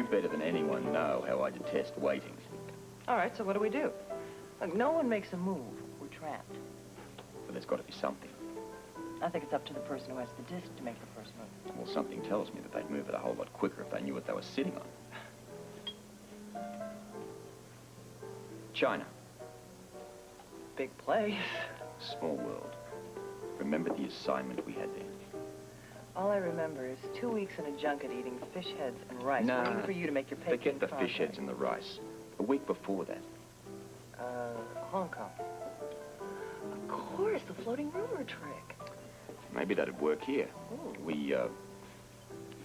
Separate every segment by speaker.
Speaker 1: better than anyone know how I detest waiting.
Speaker 2: All right, so what do we do? Look, no one makes a move. We're trapped.
Speaker 1: But there's got to be something.
Speaker 2: I think it's up to the person who has the disc to make the first move.
Speaker 1: Well, something tells me that they'd move it a whole lot quicker if they knew what they were sitting on. China.
Speaker 2: Big place.
Speaker 1: Small world. Remember the assignment we had there?
Speaker 2: All I remember is 2 weeks in a junket eating fish heads and rice, waiting for you to make your Peking
Speaker 1: Forget the
Speaker 2: contact.
Speaker 1: fish heads and the rice. A week before that.
Speaker 2: Hong Kong. Of course, the floating rumor trick.
Speaker 1: Maybe that'd work here.
Speaker 2: Ooh.
Speaker 1: We,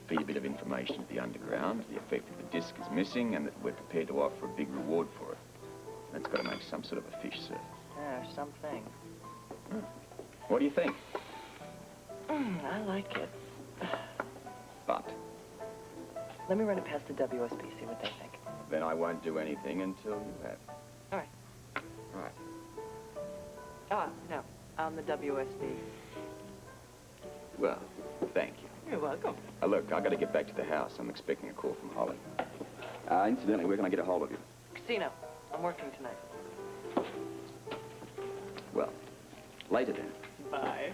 Speaker 1: feed a bit of information to the underground, the effect that the disc is missing, and that we're prepared to offer a big reward for it. That's got to make some sort of a fish surf.
Speaker 2: Yeah, something.
Speaker 1: What do you think?
Speaker 2: I like it.
Speaker 1: But
Speaker 2: Let me run it past the WSB, see what they think.
Speaker 1: then I won't do anything until you have.
Speaker 2: All right.
Speaker 1: Right.
Speaker 2: Ah, no, on the WSB.
Speaker 1: Well, thank you.
Speaker 2: You're welcome.
Speaker 1: Look, I got to get back to the house. I'm expecting a call from Holly. Incidentally, where can I get a hold of you?
Speaker 2: Casino. I'm working tonight.
Speaker 1: Well, later then.
Speaker 2: Bye.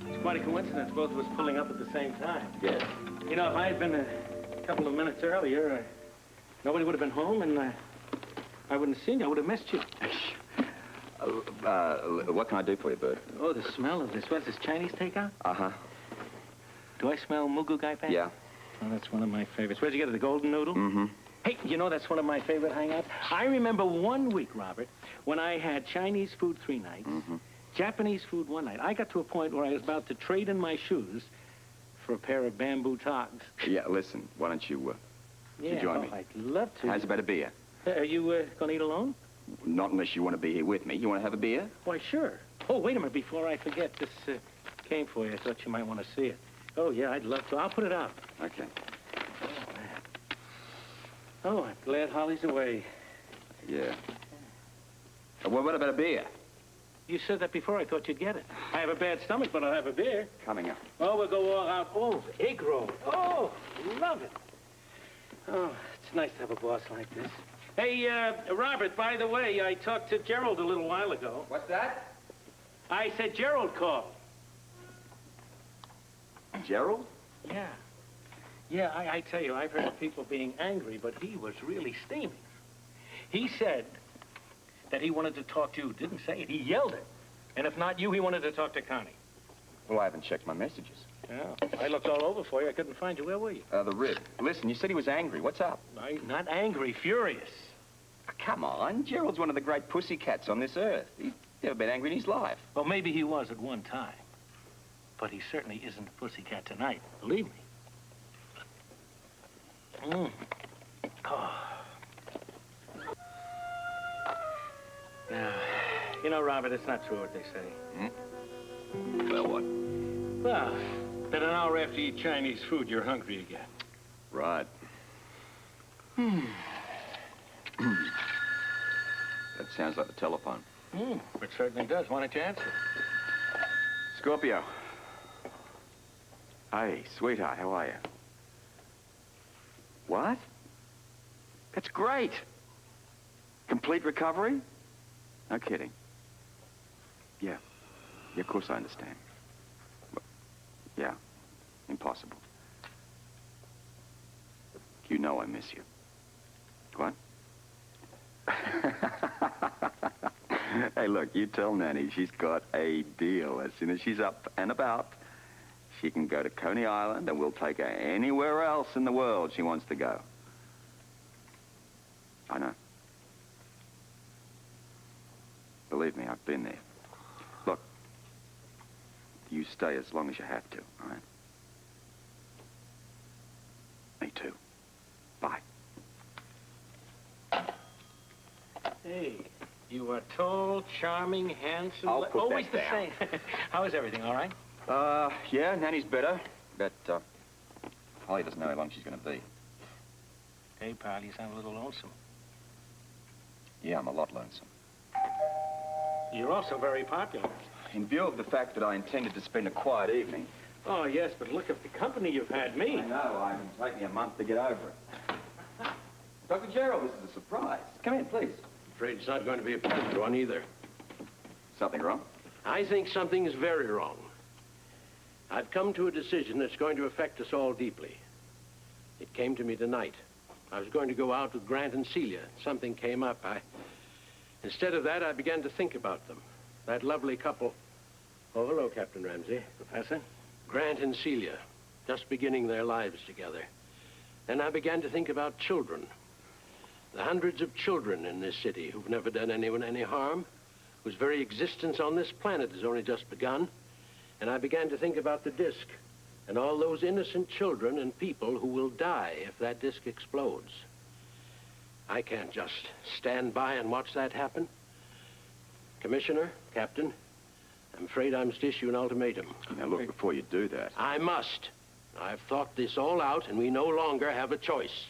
Speaker 3: It's quite a coincidence, both of us pulling up at the same time.
Speaker 1: Yes.
Speaker 3: You know, if I had been a couple of minutes earlier, nobody would have been home, and I wouldn't have seen you. I would have missed you.
Speaker 1: What can I do for you, Bert?
Speaker 3: Oh, the smell of this. What's this, Chinese takeout?
Speaker 1: Uh-huh.
Speaker 3: Do I smell mugu gai pan?
Speaker 1: Yeah.
Speaker 3: Oh, that's one of my favorites. Where'd you get it, the golden noodle?
Speaker 1: Mm-hmm.
Speaker 3: Hey, you know, that's one of my favorite hangouts. I remember one week, Robert, when I had Chinese food 3 nights, Japanese food 1 night. I got to a point where I was about to trade in my shoes for a pair of bamboo togs.
Speaker 1: Yeah, listen, why don't you join me?
Speaker 3: I'd love to.
Speaker 1: How's about a beer?
Speaker 3: Are you going to eat alone?
Speaker 1: Not unless you want to be here with me. You want to have a beer?
Speaker 3: Why, sure. Oh, wait a minute, before I forget, this came for you. I thought you might want to see it. Oh, yeah, I'd love to. I'll put it out.
Speaker 1: Okay.
Speaker 3: Oh, man. Oh, I'm glad Holly's away.
Speaker 1: Yeah. Well, what about a beer?
Speaker 3: You said that before. I thought you'd get it. I have a bad stomach, but I'll have a beer.
Speaker 1: Coming up.
Speaker 3: Oh, we'll go all out. Oh, egg roll. Oh, love it. Oh, it's nice to have a boss like this. Hey, Robert, by the way, I talked to Gerald a little while ago.
Speaker 1: What's that?
Speaker 3: I said Gerald called.
Speaker 1: Gerald?
Speaker 3: Yeah. Yeah, I tell you, I've heard of people being angry, but he was really steaming. He said that he wanted to talk to you. Didn't say it. He yelled it. And if not you, he wanted to talk to Connie.
Speaker 1: Well, I haven't checked my messages.
Speaker 3: Yeah. I looked all over for you. I couldn't find you. Where were you?
Speaker 1: The rib. Listen, you said he was angry. What's up?
Speaker 3: Not angry, furious.
Speaker 1: Come on. Gerald's one of the great pussycats on this earth. He's never been angry in his life.
Speaker 3: Well, maybe he was at one time. But he certainly isn't a pussycat tonight. Believe me. Oh. Now, you know, Robert, it's not true what they say.
Speaker 1: Well, what?
Speaker 3: Well, that an hour after you eat Chinese food, you're hungry again.
Speaker 1: Right. That sounds like the telephone.
Speaker 3: It certainly does. Why don't you answer?
Speaker 1: Scorpio. Hey, sweetheart, how are you? What? That's great. Complete recovery? No kidding. Yeah. Yeah, of course I understand. But, yeah, impossible. You know I miss you. What? Hey, look, you tell Nanny she's got a deal. As soon as she's up and about, she can go to Coney Island, and we'll take her anywhere else in the world she wants to go. I know. Believe me, I've been there. Look, you stay as long as you have to, all right? Me too. Bye.
Speaker 3: Hey, you are tall, charming, handsome.
Speaker 1: I'll put
Speaker 3: always
Speaker 1: that down.
Speaker 3: the same. How is everything, all right?
Speaker 1: Yeah, Nanny's better. But, Holly doesn't know how long she's going to be.
Speaker 3: Hey, pal, you sound a little lonesome.
Speaker 1: Yeah, I'm a lot lonesome.
Speaker 3: You're also very popular.
Speaker 1: in view of the fact that I intended to spend a quiet evening...
Speaker 3: Oh, yes, but look at the company you've had me.
Speaker 1: I know. It'll take me a month to get over it. Dr. Gerald, this is a surprise. Come in, please.
Speaker 4: I'm afraid it's not going to be a pleasant one either.
Speaker 1: Something wrong?
Speaker 4: I think something's very wrong. I've come to a decision that's going to affect us all deeply. It came to me tonight. I was going to go out with Grant and Celia. Something came up. Instead of that, I began to think about them. That lovely couple. Oh, hello, Captain Ramsey.
Speaker 3: Professor?
Speaker 4: Grant and Celia, just beginning their lives together. Then I began to think about children. The hundreds of children in this city who've never done anyone any harm, whose very existence on this planet has only just begun. And I began to think about the disc and all those innocent children and people who will die if that disc explodes. I can't just stand by and watch that happen. Commissioner, Captain, I'm afraid I must issue an ultimatum.
Speaker 1: Now, look, before you do that...
Speaker 4: I must. I've thought this all out, and we no longer have a choice.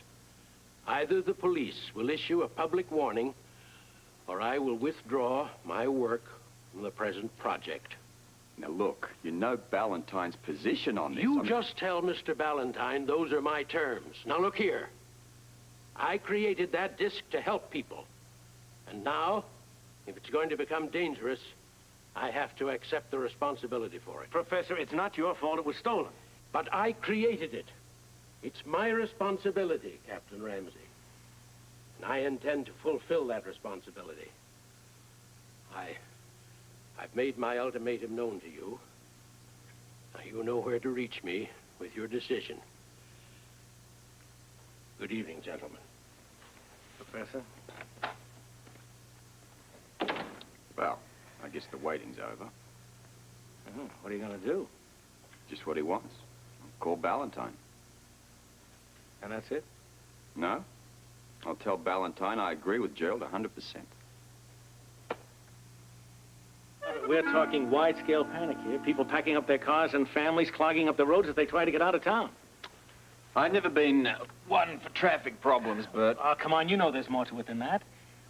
Speaker 4: Either the police will issue a public warning, or I will withdraw my work from the present project.
Speaker 1: Now, look, you know Ballantyne's position on this.
Speaker 4: You just tell Mr. Ballantyne those are my terms. Now, look here. I created that disc to help people. And now, if it's going to become dangerous, I have to accept the responsibility for it.
Speaker 3: Professor, it's not your fault it was stolen.
Speaker 4: But I created it. It's my responsibility, Captain Ramsey. And I intend to fulfill that responsibility. I've made my ultimatum known to you. Now, you know where to reach me with your decision. Good evening, gentlemen.
Speaker 3: Professor?
Speaker 1: Well, I guess the waiting's over.
Speaker 3: What are you going to do?
Speaker 1: Just what he wants. Call Ballantyne.
Speaker 3: And that's it?
Speaker 1: No. I'll tell Ballantyne I agree with Gerald 100%.
Speaker 3: We're talking wide-scale panic here. People packing up their cars and families clogging up the roads as they try to get out of town.
Speaker 5: I've never been one for traffic problems, Bert.
Speaker 3: Oh, come on, you know there's more to it than that.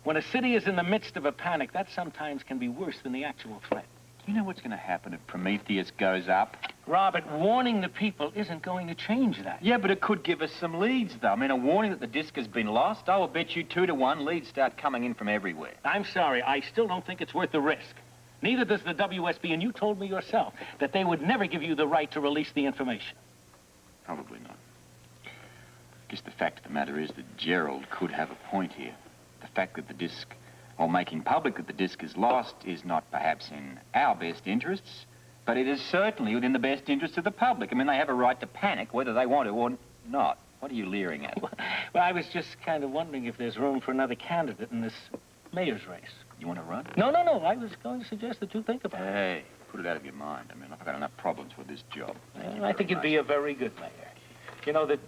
Speaker 3: When a city is in the midst of a panic, that sometimes can be worse than the actual threat.
Speaker 5: You know what's going to happen if Prometheus goes up?
Speaker 3: Robert, warning the people isn't going to change that.
Speaker 5: Yeah, but it could give us some leads, though. I mean, a warning that the disc has been lost, I will bet you 2 to 1 leads start coming in from everywhere.
Speaker 3: I'm sorry, I still don't think it's worth the risk. Neither does the WSB, and you told me yourself that they would never give you the right to release the information.
Speaker 5: Probably not. I guess the fact of the matter is that Gerald could have a point here. The fact that the disc, or making public that the disc is lost, is not perhaps in our best interests, but it is certainly within the best interests of the public. I mean, they have a right to panic whether they want to or not. What are you leering at?
Speaker 3: Well, I was just kind of wondering if there's room for another candidate in this mayor's race.
Speaker 5: You want to run?
Speaker 3: No. I was going to suggest that you think about it.
Speaker 5: Hey, put it out of your mind. I mean, I've got enough problems with this job.
Speaker 3: Well, I think you'd be a very good mayor. You know that...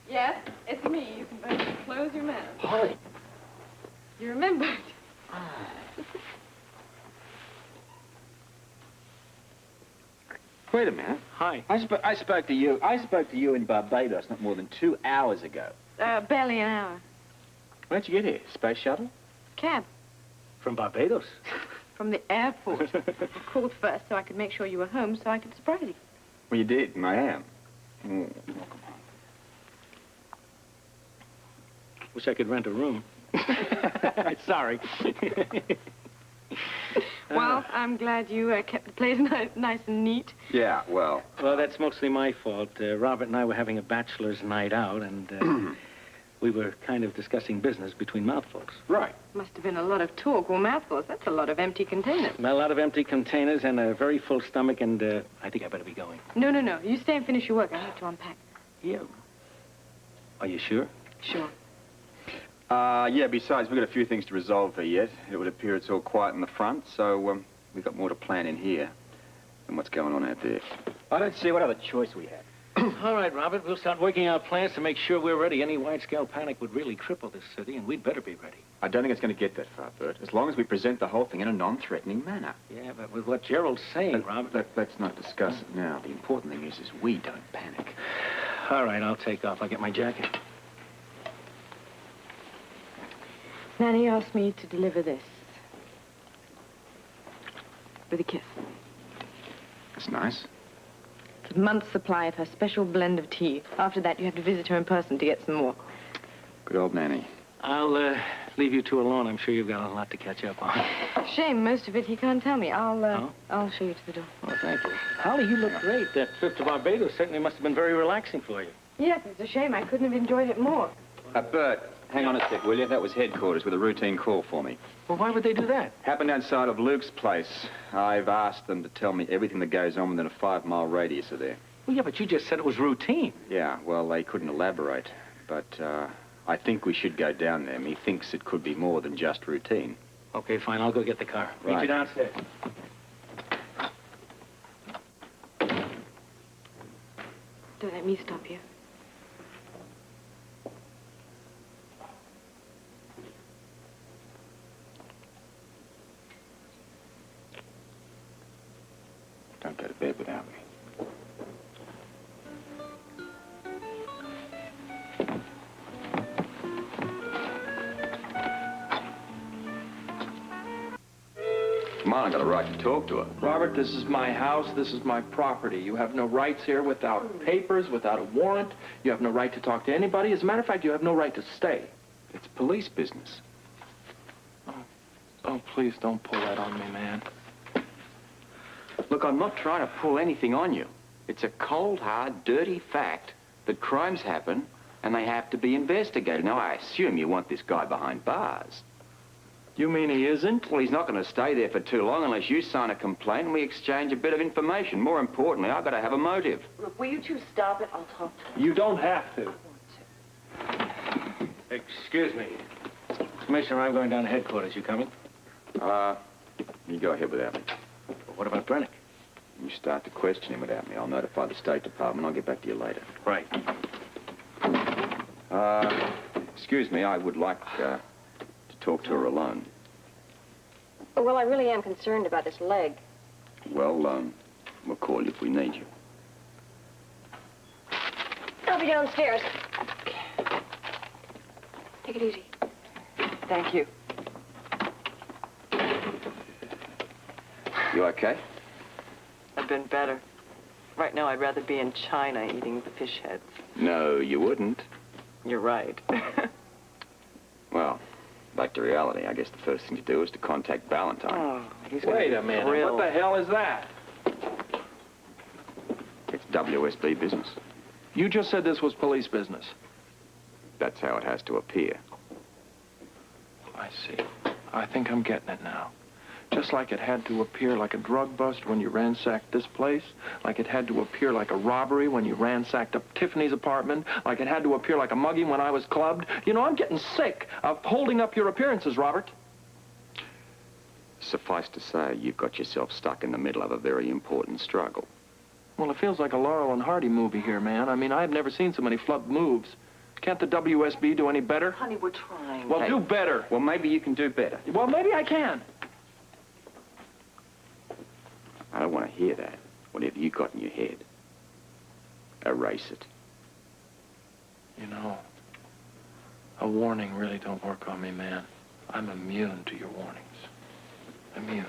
Speaker 6: Yes, it's me. You can both close your mouth.
Speaker 3: Holly.
Speaker 6: You remembered.
Speaker 5: Wait a minute.
Speaker 3: Hi.
Speaker 5: I spoke to you. I spoke to you in Barbados not more than 2 hours ago.
Speaker 6: Barely an hour.
Speaker 5: Where'd you get here? Space shuttle?
Speaker 6: Cab.
Speaker 3: From Barbados?
Speaker 6: From the airport. I called first so I could make sure you were home so I could surprise you.
Speaker 5: Well, you did, and I am. Welcome home.
Speaker 3: Wish I could rent a room. Sorry.
Speaker 6: Well, I'm glad you kept the place nice and neat.
Speaker 1: Yeah, well...
Speaker 3: Well, that's mostly my fault. Robert and I were having a bachelor's night out, and we were kind of discussing business between mouthfuls.
Speaker 1: Right.
Speaker 6: Must have been a lot of talk or mouthfuls. That's a lot of empty containers.
Speaker 3: A lot of empty containers and a very full stomach, and I think I better be going.
Speaker 6: No. You stay and finish your work. I have to unpack.
Speaker 3: Yeah. Are you sure?
Speaker 6: Sure.
Speaker 1: Yeah, besides, we've got a few things to resolve here yet. It would appear it's all quiet in the front, so we've got more to plan in here than what's going on out there.
Speaker 5: I don't see what other choice we have.
Speaker 3: All right, Robert, we'll start working out plans to make sure we're ready. Any wide-scale panic would really cripple this city, and we'd better be ready.
Speaker 1: I don't think it's going to get that far, Bert, as long as we present the whole thing in a non-threatening manner.
Speaker 3: Yeah, but with what Gerald's saying, Robert...
Speaker 1: Let's not discuss it now. The important thing is we don't panic.
Speaker 3: All right, I'll take off. I'll get my jacket.
Speaker 6: Nanny asked me to deliver this. with a kiss.
Speaker 5: That's nice.
Speaker 6: It's a month's supply of her special blend of tea. After that, you have to visit her in person to get some more.
Speaker 5: Good old Nanny.
Speaker 3: I'll leave you two alone. I'm sure you've got a lot to catch up on.
Speaker 6: Shame, most of it he can't tell me.
Speaker 3: Oh?
Speaker 6: I'll show you to the door.
Speaker 3: Oh, thank you. Holly, you look great. That trip to Barbados certainly must have been very relaxing for you.
Speaker 6: Yes, it's a shame. I couldn't have enjoyed it more.
Speaker 5: Bert, hang on a sec, will you? That was headquarters with a routine call for me.
Speaker 3: Well, why would they do that?
Speaker 5: Happened outside of Luke's place. I've asked them to tell me everything that goes on within a 5-mile radius of there.
Speaker 3: Well, yeah, but you just said it was routine.
Speaker 5: Yeah, well, they couldn't elaborate. But, I think we should go down there. Me thinks it could be more than just routine.
Speaker 3: Okay, fine. I'll go get the car. Meet
Speaker 5: Right.
Speaker 3: you downstairs.
Speaker 6: Don't let me stop you.
Speaker 5: Don't go to bed without me. Come on, I got a right to talk to her.
Speaker 7: Robert, this is my house. This is my property. You have no rights here without papers, without a warrant. You have no right to talk to anybody. As a matter of fact, you have no right to stay.
Speaker 5: It's police business.
Speaker 7: Oh, please don't pull that on me, man.
Speaker 5: Look, I'm not trying to pull anything on you. It's a cold, hard, dirty fact that crimes happen and they have to be investigated. Now, I assume you want this guy behind bars.
Speaker 7: You mean he isn't?
Speaker 5: Well, he's not going to stay there for too long unless you sign a complaint and we exchange a bit of information. More importantly, I've got to have a motive.
Speaker 2: Look, will you two stop it? I'll talk to him.
Speaker 7: You don't have to.
Speaker 3: Excuse me. Commissioner, I'm going down to headquarters. You coming?
Speaker 5: You go ahead without me.
Speaker 3: What about Brennick?
Speaker 5: You start to question him without me. I'll notify the State Department. I'll get back to you later.
Speaker 3: Right.
Speaker 5: Excuse me, I would like to talk to her alone.
Speaker 8: Well, I really am concerned about this leg.
Speaker 5: Well, we'll call you if we need you.
Speaker 8: I'll be downstairs. Take it easy.
Speaker 2: Thank you.
Speaker 5: You okay?
Speaker 2: I've been better. Right now, I'd rather be in China eating fish heads.
Speaker 5: No, you wouldn't.
Speaker 2: You're right.
Speaker 5: Well, back to reality. I guess the first thing to do is to contact Valentine.
Speaker 2: Oh, he's
Speaker 7: Wait a minute.
Speaker 2: thrilled.
Speaker 7: What the hell is that?
Speaker 5: It's WSB business.
Speaker 7: You just said this was police business.
Speaker 5: That's how it has to appear.
Speaker 7: I see. I think I'm getting it now. Just like it had to appear like a drug bust when you ransacked this place, like it had to appear like a robbery when you ransacked up Tiffany's apartment, like it had to appear like a mugging when I was clubbed. You know, I'm getting sick of holding up your appearances, Robert.
Speaker 5: Suffice to say, you've got yourself stuck in the middle of a very important struggle.
Speaker 7: Well, it feels like a Laurel and Hardy movie here, man. I mean, I've never seen so many flubbed moves. Can't the WSB do any better?
Speaker 2: Honey, we're trying.
Speaker 7: Well,
Speaker 5: Hey.
Speaker 7: do better.
Speaker 5: Well, maybe you can do better.
Speaker 7: Well, maybe I can.
Speaker 5: I don't want to hear that. Whatever you got in your head, erase it.
Speaker 7: You know, a warning really don't work on me, man. I'm immune to your warnings. Immune.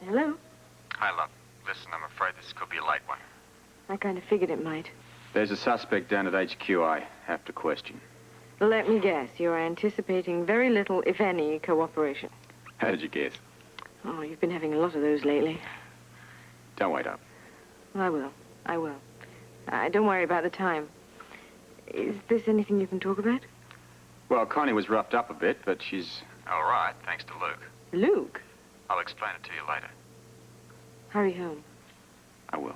Speaker 6: Hello?
Speaker 5: Hi, love. Listen, I'm afraid this could be a late one.
Speaker 6: I kind of figured it might.
Speaker 5: There's a suspect down at HQ I have to question.
Speaker 6: Let me guess. You're anticipating very little, if any, cooperation.
Speaker 5: How did you guess?
Speaker 6: Oh, you've been having a lot of those lately.
Speaker 5: Don't wait up.
Speaker 6: Well, I will. I will. Don't worry about the time. Is this anything you can talk about?
Speaker 5: Well, Connie was roughed up a bit, but she's all right, thanks to Luke.
Speaker 6: Luke?
Speaker 5: I'll explain it to you later.
Speaker 6: Hurry home.
Speaker 5: I will.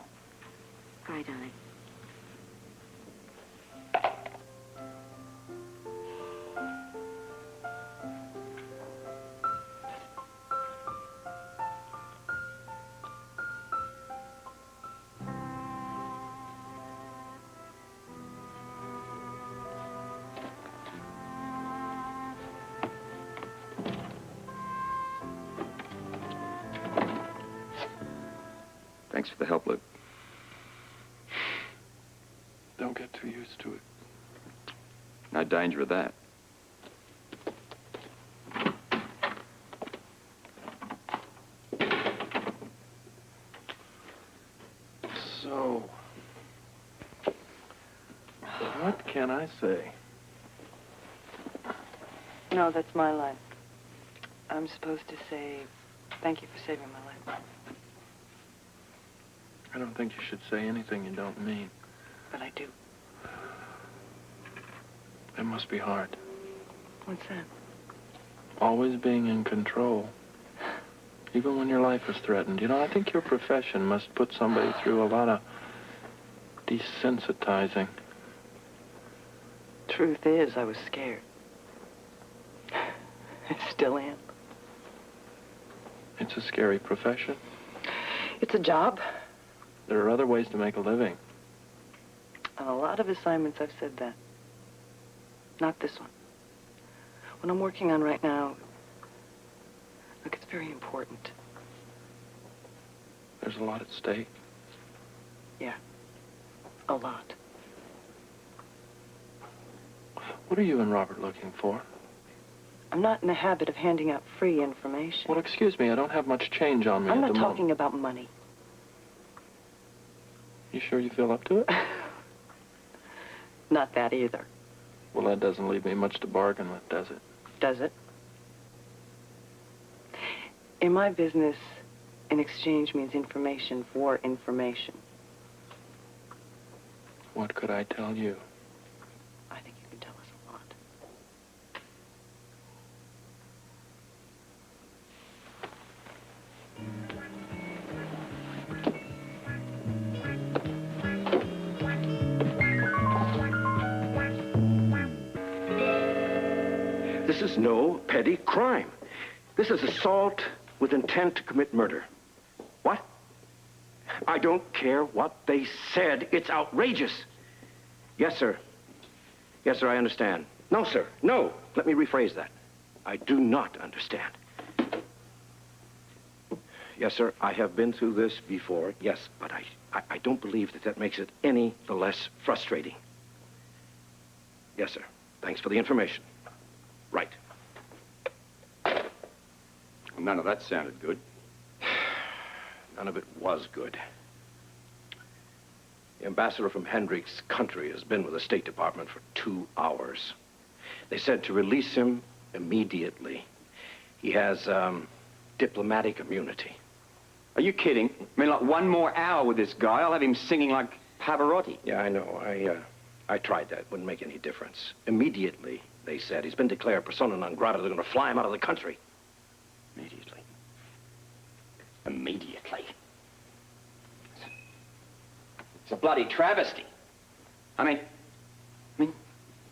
Speaker 6: Bye, darling.
Speaker 5: Thanks for the help, Luke.
Speaker 7: Don't get too used to it.
Speaker 1: No danger of that.
Speaker 7: So, what can I say?
Speaker 2: No, that's my line. I'm supposed to say, thank you for saving my life.
Speaker 7: I don't think you should say anything you don't mean.
Speaker 2: But I do.
Speaker 7: It must be hard.
Speaker 2: What's that?
Speaker 7: Always being in control. Even when your life is threatened. You know, I think your profession must put somebody through a lot of desensitizing.
Speaker 2: Truth is, I was scared. I still am.
Speaker 7: It's a scary profession.
Speaker 2: It's a job.
Speaker 7: There are other ways to make a living.
Speaker 2: On a lot of assignments, I've said that. Not this one. What I'm working on right now, look, it's very important.
Speaker 7: There's a lot at stake.
Speaker 2: Yeah, a lot.
Speaker 7: What are you and Robert looking for?
Speaker 2: I'm not in the habit of handing out free information.
Speaker 7: Well, excuse me, I don't have much change on me
Speaker 2: I'm
Speaker 7: at
Speaker 2: not
Speaker 7: the moment.
Speaker 2: talking about money.
Speaker 7: You sure you feel up to it?
Speaker 2: Not that either.
Speaker 7: Well, that doesn't leave me much to bargain with, does it?
Speaker 2: Does it? In my business, an exchange means information for information.
Speaker 7: What could I tell you?
Speaker 2: I think you can tell us a lot.
Speaker 9: This is no petty crime. This is assault with intent to commit murder. What? I don't care what they said. It's outrageous. Yes, sir. Yes, sir, I understand. No, sir. No. Let me rephrase that. I do not understand. Yes, sir, I have been through this before. Yes, but I don't believe that makes it any the less frustrating. Yes, sir. Thanks for the information. Right.
Speaker 1: Well, none of that sounded good.
Speaker 9: None of it was good. The ambassador from Hendricks' country has been with the State Department for 2 hours. They said to release him immediately. He has, diplomatic immunity.
Speaker 1: Are you kidding? I mean, like, one more hour with this guy, I'll have him singing like Pavarotti.
Speaker 9: Yeah, I know. I tried that. Wouldn't make any difference. Immediately, they said. He's been declared persona non grata. They're going to fly him out of the country.
Speaker 1: Immediately. Immediately. It's a bloody travesty. I mean, you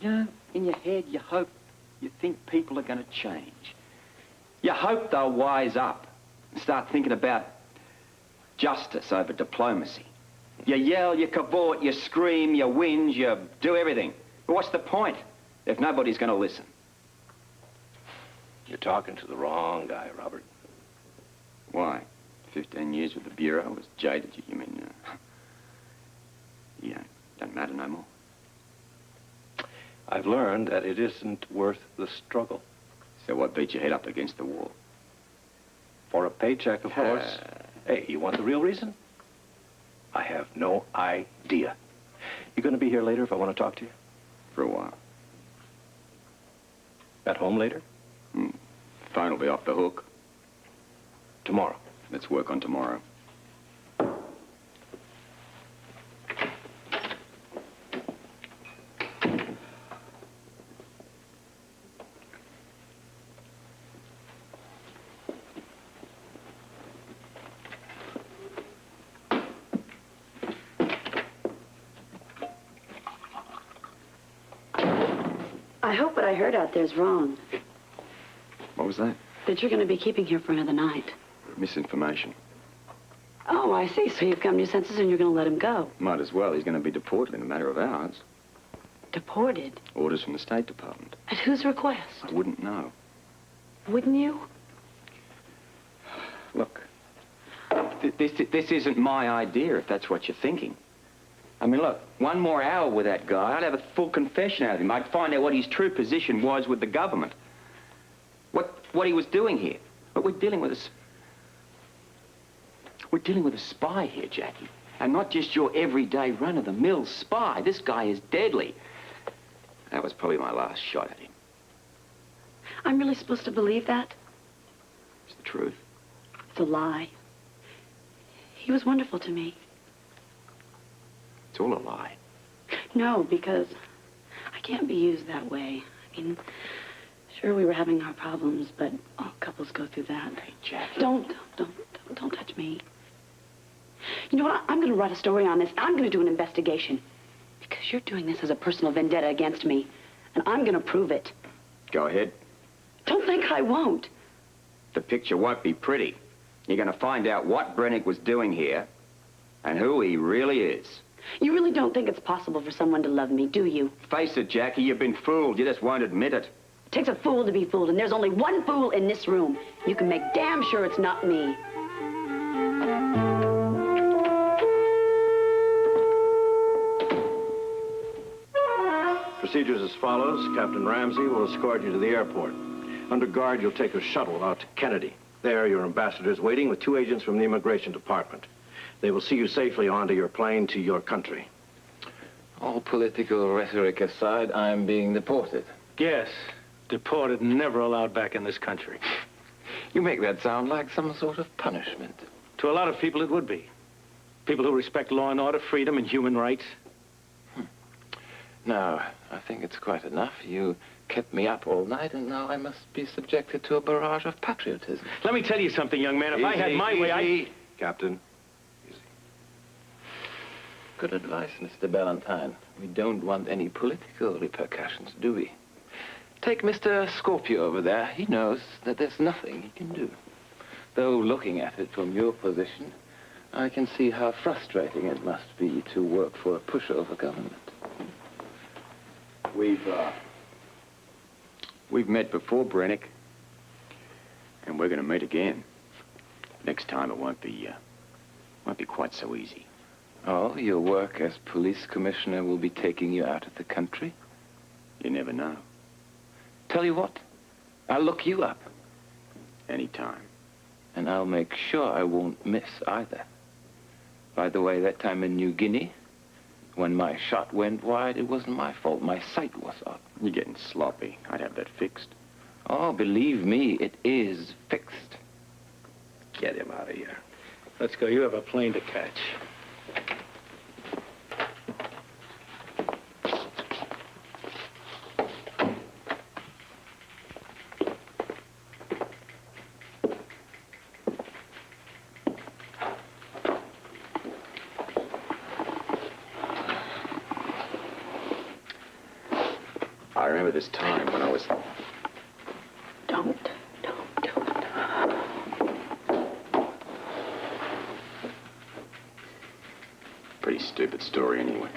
Speaker 1: know, in your head, you hope, you think people are going to change. You hope they'll wise up and start thinking about justice over diplomacy. You yell, you cavort, you scream, you whinge, you do everything. But what's the point if nobody's going to listen?
Speaker 9: You're talking to the wrong guy, Robert.
Speaker 1: Why? 15 years with the Bureau has jaded you. You mean, you don't matter no more?
Speaker 9: I've learned that it isn't worth the struggle.
Speaker 1: So what beat your head up against the wall?
Speaker 9: For a paycheck, of course. Hey, you want the real reason? I have no idea. You going to be here later if I want to talk to you?
Speaker 1: For a while.
Speaker 9: At home later?
Speaker 1: Phone will be off the hook.
Speaker 9: Tomorrow.
Speaker 1: Let's work on tomorrow.
Speaker 10: I hope what I heard out there is wrong.
Speaker 1: What was that?
Speaker 10: That you're going to be keeping here for another night.
Speaker 1: Misinformation.
Speaker 10: Oh, I see. So you've come to your senses and you're going to let him go.
Speaker 1: Might as well. He's going to be deported in a matter of hours.
Speaker 10: Deported?
Speaker 1: Orders from the State Department.
Speaker 10: At whose request?
Speaker 1: I wouldn't know.
Speaker 10: Wouldn't you?
Speaker 1: Look, this isn't my idea, if that's what you're thinking.
Speaker 11: I mean, look, one more hour with that guy, I'd have a full confession out of him. I'd find out what his true position was with the government. What he was doing here. But we're dealing with a spy here, Jackie. And not just your everyday run-of-the-mill spy. This guy is deadly. That was probably my last shot at him.
Speaker 10: I'm really supposed to believe that?
Speaker 11: It's the truth.
Speaker 10: It's a lie. He was wonderful to me.
Speaker 11: It's all a lie.
Speaker 10: No, because I can't be used that way. I mean, sure, we were having our problems, but all couples go through that.
Speaker 11: Hey, Jackie.
Speaker 10: Don't touch me. You know what? I'm going to write a story on this. I'm going to do an investigation. Because you're doing this as a personal vendetta against me. And I'm going to prove it.
Speaker 11: Go ahead.
Speaker 10: Don't think I won't.
Speaker 11: The picture won't be pretty. You're going to find out what Brennick was doing here and who he really is.
Speaker 10: You really don't think it's possible for someone to love me, do you?
Speaker 11: Face it, Jackie, you've been fooled. You just won't admit it.
Speaker 10: It takes a fool to be fooled, and there's only one fool in this room. You can make damn sure it's not me.
Speaker 9: Procedures as follows. Captain Ramsey will escort you to the airport. Under guard, you'll take a shuttle out to Kennedy. There, your ambassador is waiting with 2 agents from the Immigration Department. They will see you safely onto your plane to your country.
Speaker 12: All political rhetoric aside, I'm being deported.
Speaker 3: Yes, deported, never allowed back in this country.
Speaker 12: You make that sound like some sort of punishment.
Speaker 3: To a lot of people, it would be. People who respect law and order, freedom, and human rights.
Speaker 12: No, I think it's quite enough. You kept me up all night, and now I must be subjected to a barrage of patriotism.
Speaker 3: Let me tell you something, young man. If I had my way,
Speaker 9: Captain.
Speaker 12: Good advice, Mr. Ballantyne. We don't want any political repercussions, do we? Take Mr. Scorpio over there. He knows that there's nothing he can do. Though looking at it from your position, I can see how frustrating it must be to work for a pushover government.
Speaker 11: We've met before, Brennick. And we're going to meet again. Next time it won't be quite so easy.
Speaker 12: Oh, your work as police commissioner will be taking you out of the country?
Speaker 11: You never know.
Speaker 12: Tell you what, I'll look you up.
Speaker 11: Anytime.
Speaker 12: And I'll make sure I won't miss either. By the way, that time in New Guinea, when my shot went wide, it wasn't my fault. My sight was up.
Speaker 11: You're getting sloppy. I'd have that fixed.
Speaker 12: Oh, believe me, it is fixed.
Speaker 9: Get him out of here.
Speaker 3: let's go. You have a plane to catch.
Speaker 11: I remember this time when I was...
Speaker 10: Don't do it.
Speaker 11: Pretty stupid story anyway.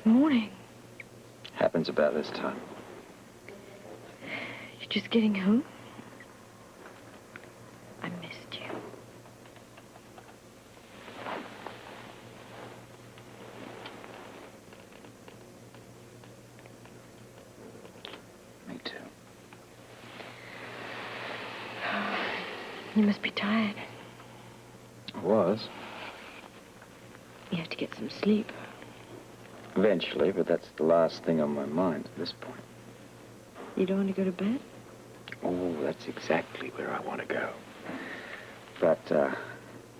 Speaker 6: Morning.
Speaker 11: Happens about this time.
Speaker 6: You're just getting home? I missed you.
Speaker 11: Me too.
Speaker 6: You must be tired.
Speaker 11: I was.
Speaker 6: You have to get some sleep.
Speaker 11: Eventually, but that's the last thing on my mind at this point.
Speaker 6: You don't want to go to bed?
Speaker 11: Oh, that's exactly where I want to go. But,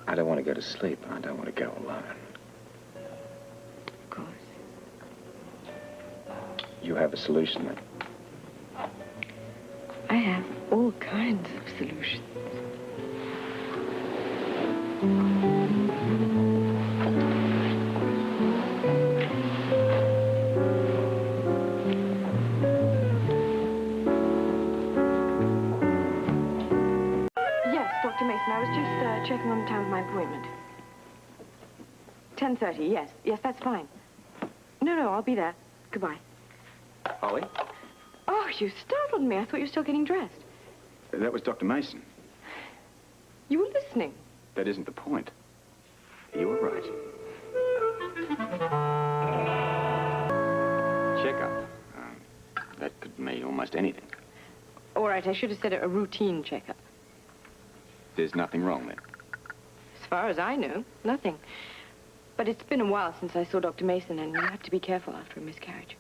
Speaker 11: I don't want to go to sleep. I don't want to go alone.
Speaker 6: Of course.
Speaker 5: You have a solution, then?
Speaker 6: I have all kinds of solutions. Yes, Dr. Mason, I was just checking on the time of my appointment. 10:30, yes. Yes, that's fine. No, I'll be there. Goodbye.
Speaker 5: Holly?
Speaker 6: Oh, you startled me. I thought you were still getting dressed.
Speaker 5: That was Dr. Mason.
Speaker 6: You were listening.
Speaker 5: That isn't the point. You were right. Checkup. That could mean almost anything.
Speaker 6: All right, I should have said a routine checkup.
Speaker 5: There's nothing wrong there.
Speaker 6: As far as I know, nothing. But it's been a while since I saw Dr. Mason, and you have to be careful after a miscarriage.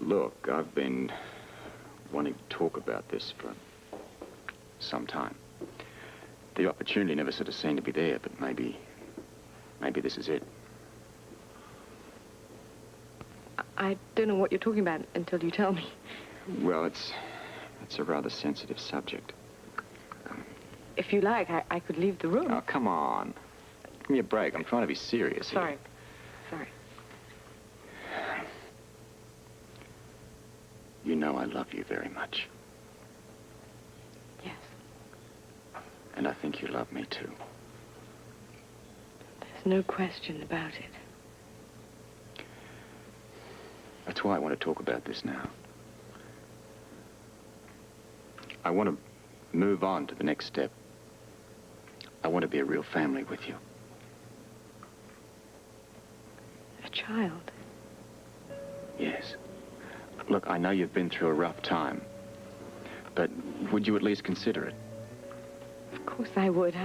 Speaker 5: Look, I've been wanting to talk about this for some time. The opportunity never sort of seemed to be there, but maybe this is it.
Speaker 6: I don't know what you're talking about until you tell me.
Speaker 5: Well, it's a rather sensitive subject.
Speaker 6: If you like, I could leave the room.
Speaker 5: Oh, come on. Give me a break. I'm trying to be serious here.
Speaker 6: Sorry.
Speaker 5: You know I love you very much.
Speaker 6: Yes.
Speaker 5: And I think you love me, too.
Speaker 6: There's no question about it.
Speaker 5: That's why I want to talk about this now. I want to move on to the next step. I want to be a real family with you.
Speaker 6: A child?
Speaker 5: Yes. Look, I know you've been through a rough time, but would you at least consider it?
Speaker 6: Of course I would.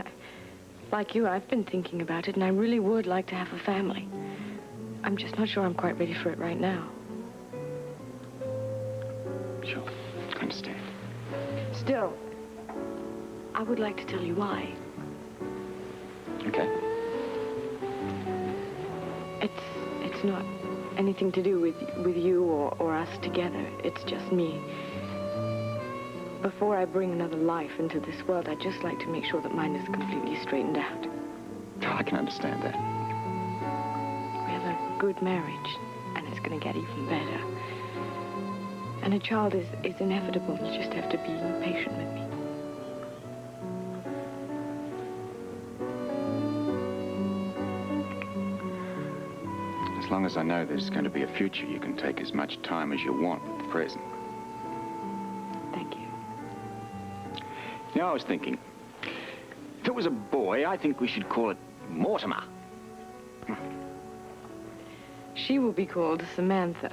Speaker 6: Like you, I've been thinking about it, and I really would like to have a family. I'm just not sure I'm quite ready for it right now.
Speaker 5: Sure. I understand.
Speaker 6: Still, I would like to tell you why.
Speaker 5: Okay.
Speaker 6: It's not anything to do with you or us together. It's just me. Before I bring another life into this world, I'd just like to make sure that mine is completely straightened out.
Speaker 5: Oh, I can understand that.
Speaker 6: We have a good marriage, and it's going to get even better. And a child is inevitable. You just have to be patient with me.
Speaker 5: As long as I know there's going to be a future, you can take as much time as you want with the present.
Speaker 6: Thank you.
Speaker 5: You know, I was thinking, if it was a boy, I think we should call it Mortimer.
Speaker 6: She will be called Samantha.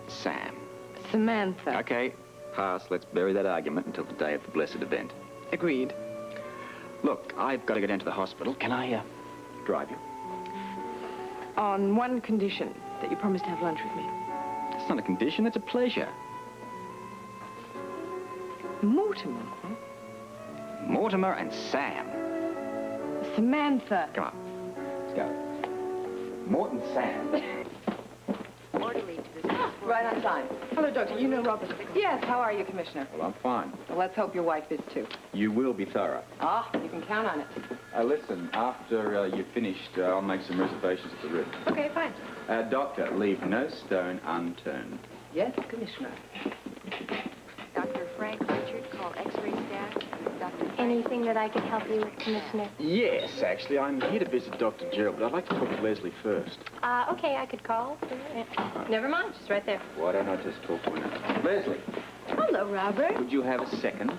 Speaker 5: Sam.
Speaker 6: Samantha.
Speaker 5: Okay, pass. Let's bury that argument until the day of the blessed event.
Speaker 6: Agreed.
Speaker 5: Look, I've got to go down to the hospital. Can I, drive you?
Speaker 6: On one condition, that you promise to have lunch with me.
Speaker 5: That's not a condition, that's a pleasure.
Speaker 6: Mortimer.
Speaker 5: Mortimer and Sam.
Speaker 6: Samantha.
Speaker 5: Come on. Let's go. Mort and Sam.
Speaker 2: Orderly to this. Right on time.
Speaker 6: Hello, Doctor. You know Robert.
Speaker 2: Yes, how are you, Commissioner?
Speaker 5: Well, I'm fine.
Speaker 2: Well, let's hope your wife is too.
Speaker 5: You will be thorough.
Speaker 2: Ah, you can count on it.
Speaker 5: Listen, after you're finished, I'll make some reservations at the Ritz.
Speaker 2: Okay, fine.
Speaker 5: Doctor, leave no stone unturned.
Speaker 2: Yes, Commissioner.
Speaker 13: Dr. Frank Richard, call X-ray staff. Dr.
Speaker 8: Anything that I can help you with, Commissioner?
Speaker 5: Yes, actually, I'm here to visit Dr. Gerald, but I'd like to talk to Leslie first.
Speaker 8: Okay, I could call. Never mind, she's right there.
Speaker 5: Why don't I just talk to her now? Leslie,
Speaker 8: Hello, Robert.
Speaker 5: would you have a second?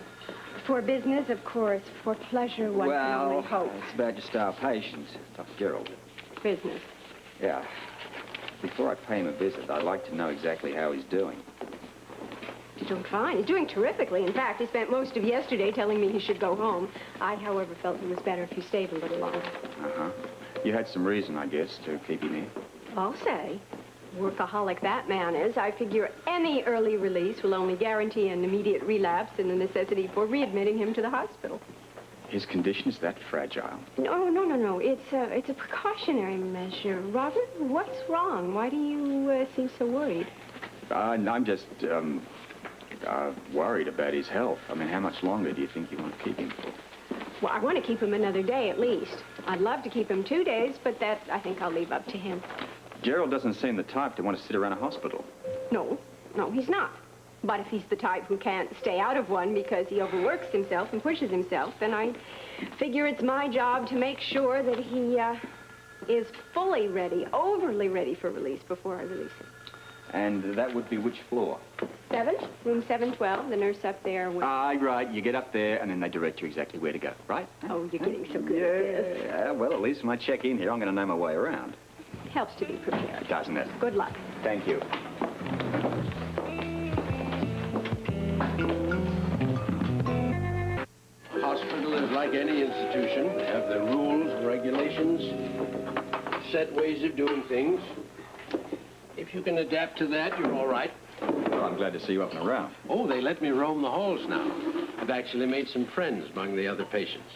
Speaker 8: For business, of course. For pleasure, one can only hope.
Speaker 11: It's about your star patient, Dr. Gerald.
Speaker 8: Business.
Speaker 11: Yeah. Before I pay him a visit, I'd like to know exactly how he's doing.
Speaker 8: He's doing fine. He's doing terrifically. In fact, he spent most of yesterday telling me he should go home. I, however, felt it was better if he stayed a little longer.
Speaker 5: Uh-huh. You had some reason, I guess, to keep him here.
Speaker 8: I'll say. Workaholic that man is. I figure any early release will only guarantee an immediate relapse and the necessity for readmitting him to the hospital.
Speaker 11: His condition is that fragile?
Speaker 8: No. It's a precautionary measure. Robert, what's wrong? Why do you seem so worried?
Speaker 11: I'm just, worried about his health. I mean, how much longer do you think you want to keep him for?
Speaker 8: Well, I want to keep him another day at least. I'd love to keep him 2 days, but that I think I'll leave up to him.
Speaker 11: Gerald doesn't seem the type to want to sit around a hospital.
Speaker 8: No, he's not. But if he's the type who can't stay out of one because he overworks himself and pushes himself, then I figure it's my job to make sure that he is fully ready, overly ready for release before I release him.
Speaker 11: And that would be which floor?
Speaker 8: 7, room 712. The nurse up there will...
Speaker 11: Right. You get up there, and then they direct you exactly where to go, right?
Speaker 8: Oh, you're getting so good at this.
Speaker 11: Yeah, well, at least when I check in here, I'm going to know my way around.
Speaker 8: Helps to be prepared.
Speaker 11: Doesn't it?
Speaker 8: Good luck.
Speaker 11: Thank you.
Speaker 4: A hospital is like any institution. They have their rules, regulations, set ways of doing things. If you can adapt to that, you're all right.
Speaker 11: Well, I'm glad to see you up and around.
Speaker 4: Oh, they let me roam the halls now. I've actually made some friends among the other patients.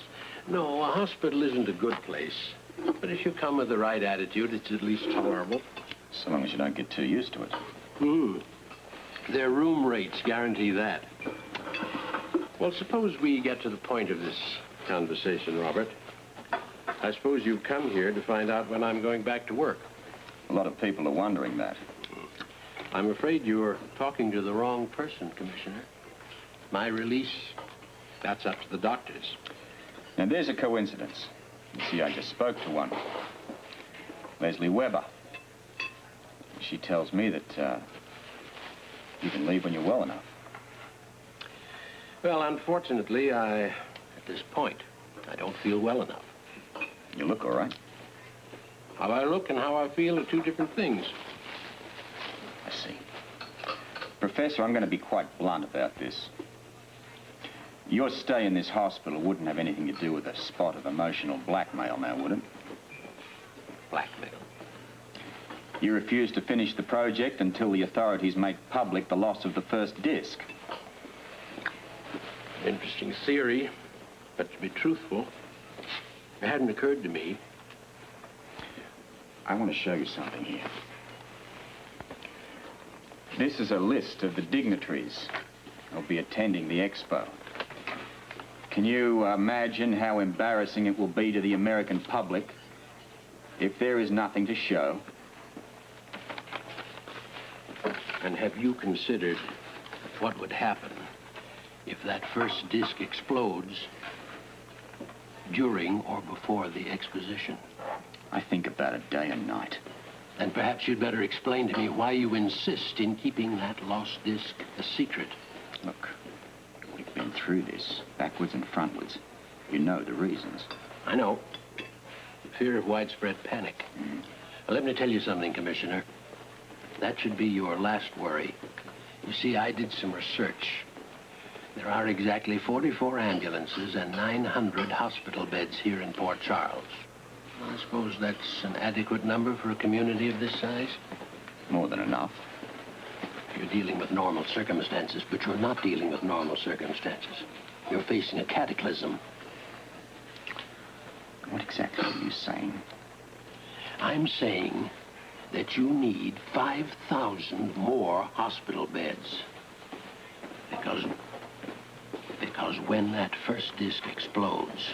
Speaker 4: No, a hospital isn't a good place. But if you come with the right attitude, it's at least tolerable.
Speaker 11: So long as you don't get too used to it.
Speaker 4: Their room rates guarantee that. Well, suppose we get to the point of this conversation, Robert. I suppose you've come here to find out when I'm going back to work.
Speaker 11: A lot of people are wondering that.
Speaker 4: I'm afraid you're talking to the wrong person, Commissioner. My release, that's up to the doctors.
Speaker 11: Now, there's a coincidence. You see, I just spoke to one. Leslie Weber. She tells me that you can leave when you're well enough.
Speaker 4: Well, unfortunately, at this point, I don't feel well enough.
Speaker 11: You look all right.
Speaker 4: How I look and how I feel are two different things.
Speaker 11: I see. Professor, I'm going to be quite blunt about this. Your stay in this hospital wouldn't have anything to do with a spot of emotional blackmail now, would it?
Speaker 4: Blackmail?
Speaker 11: You refused to finish the project until the authorities make public the loss of the first disc.
Speaker 4: Interesting theory, but to be truthful, it hadn't occurred to me.
Speaker 11: I want to show you something here. This is a list of the dignitaries who'll be attending the expo. Can you imagine how embarrassing it will be to the American public if there is nothing to show?
Speaker 4: And have you considered what would happen if that first disc explodes during or before the exposition?
Speaker 11: I think about it day and night.
Speaker 4: And perhaps you'd better explain to me why you insist in keeping that lost disc a secret.
Speaker 11: Look, we've been through this, backwards and frontwards. You know the reasons.
Speaker 4: I know. Fear of widespread panic. Well, let me tell you something, Commissioner. That should be your last worry. You see, I did some research. There are exactly 44 ambulances and 900 hospital beds here in Port Charles. I suppose that's an adequate number for a community of this size?
Speaker 11: More than enough.
Speaker 4: You're dealing with normal circumstances, but you're not dealing with normal circumstances. You're facing a cataclysm.
Speaker 11: What exactly are you saying?
Speaker 4: I'm saying that you need 5,000 more hospital beds. Because when that first disc explodes,